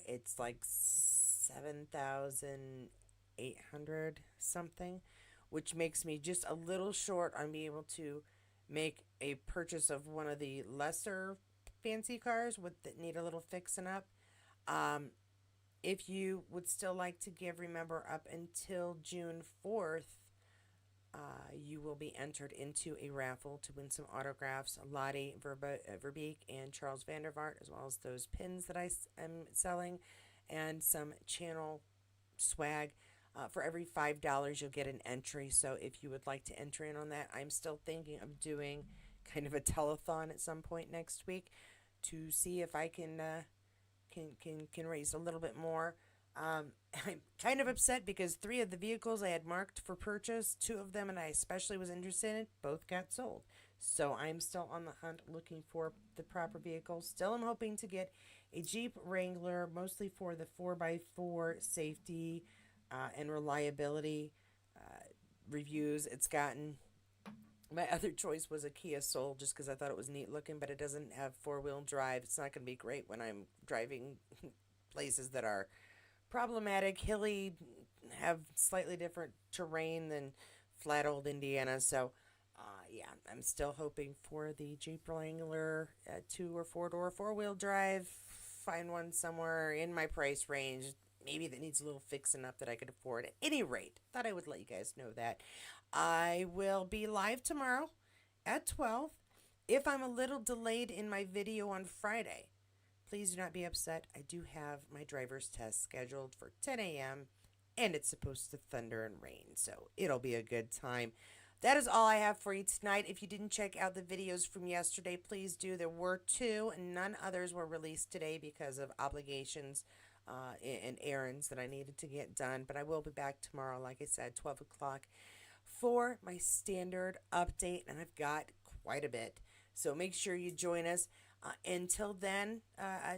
It's like 7,800 something, which makes me just a little short on being able to make a purchase of one of the lesser fancy cars that need a little fixing up. Um, if you would still like to give, remember up until June 4th, you will be entered into a raffle to win some autographs. Lottie Verbeek and Charles Vandervaart, as well as those pins that I am selling, and some channel swag. For every $5, you'll get an entry. So if you would like to enter in on that, I'm still thinking of doing kind of a telethon at some point next week to see if I can raise a little bit more. I'm kind of upset because 3 of the vehicles I had marked for purchase, 2 of them, and I especially was interested in, both got sold. So I'm still on the hunt looking for the proper vehicles. Still am hoping to get a Jeep Wrangler, mostly for the 4x4 safety and reliability reviews it's gotten. My other choice was a Kia Soul just because I thought it was neat looking, but it doesn't have 4-wheel drive. It's not going to be great when I'm driving places that are problematic, hilly, have slightly different terrain than flat old Indiana. So, yeah, I'm still hoping for the Jeep Wrangler 2 or 4 door 4-wheel drive. Find one somewhere in my price range. Maybe that needs a little fixing up that I could afford. At any rate, thought I would let you guys know that. I will be live tomorrow at 12. If I'm a little delayed in my video on Friday, please do not be upset. I do have my driver's test scheduled for 10 a.m. and it's supposed to thunder and rain, so it'll be a good time. That is all I have for you tonight. If you didn't check out the videos from yesterday, please do. There were two, and none others were released today because of obligations and errands that I needed to get done. But I will be back tomorrow, like I said, 12 o'clock for my standard update, and I've got quite a bit. So make sure you join us. Until then,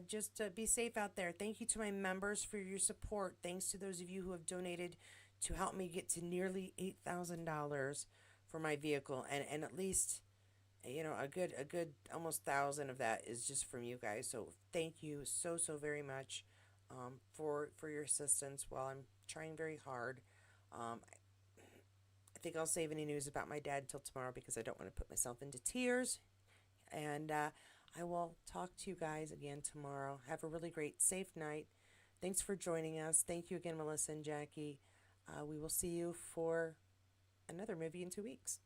just be safe out there. Thank you to my members for your support. Thanks to those of you who have donated to help me get to nearly $8,000 for my vehicle, and at least a good almost 1,000 of that is just from you guys. So thank you so very much for your assistance while I'm trying very hard. I think I'll save any news about my dad until tomorrow because I don't want to put myself into tears. And I will talk to you guys again tomorrow. Have a really great, safe night. Thanks for joining us. Thank you again, Melissa and Jackie. We will see you for another movie in 2 weeks.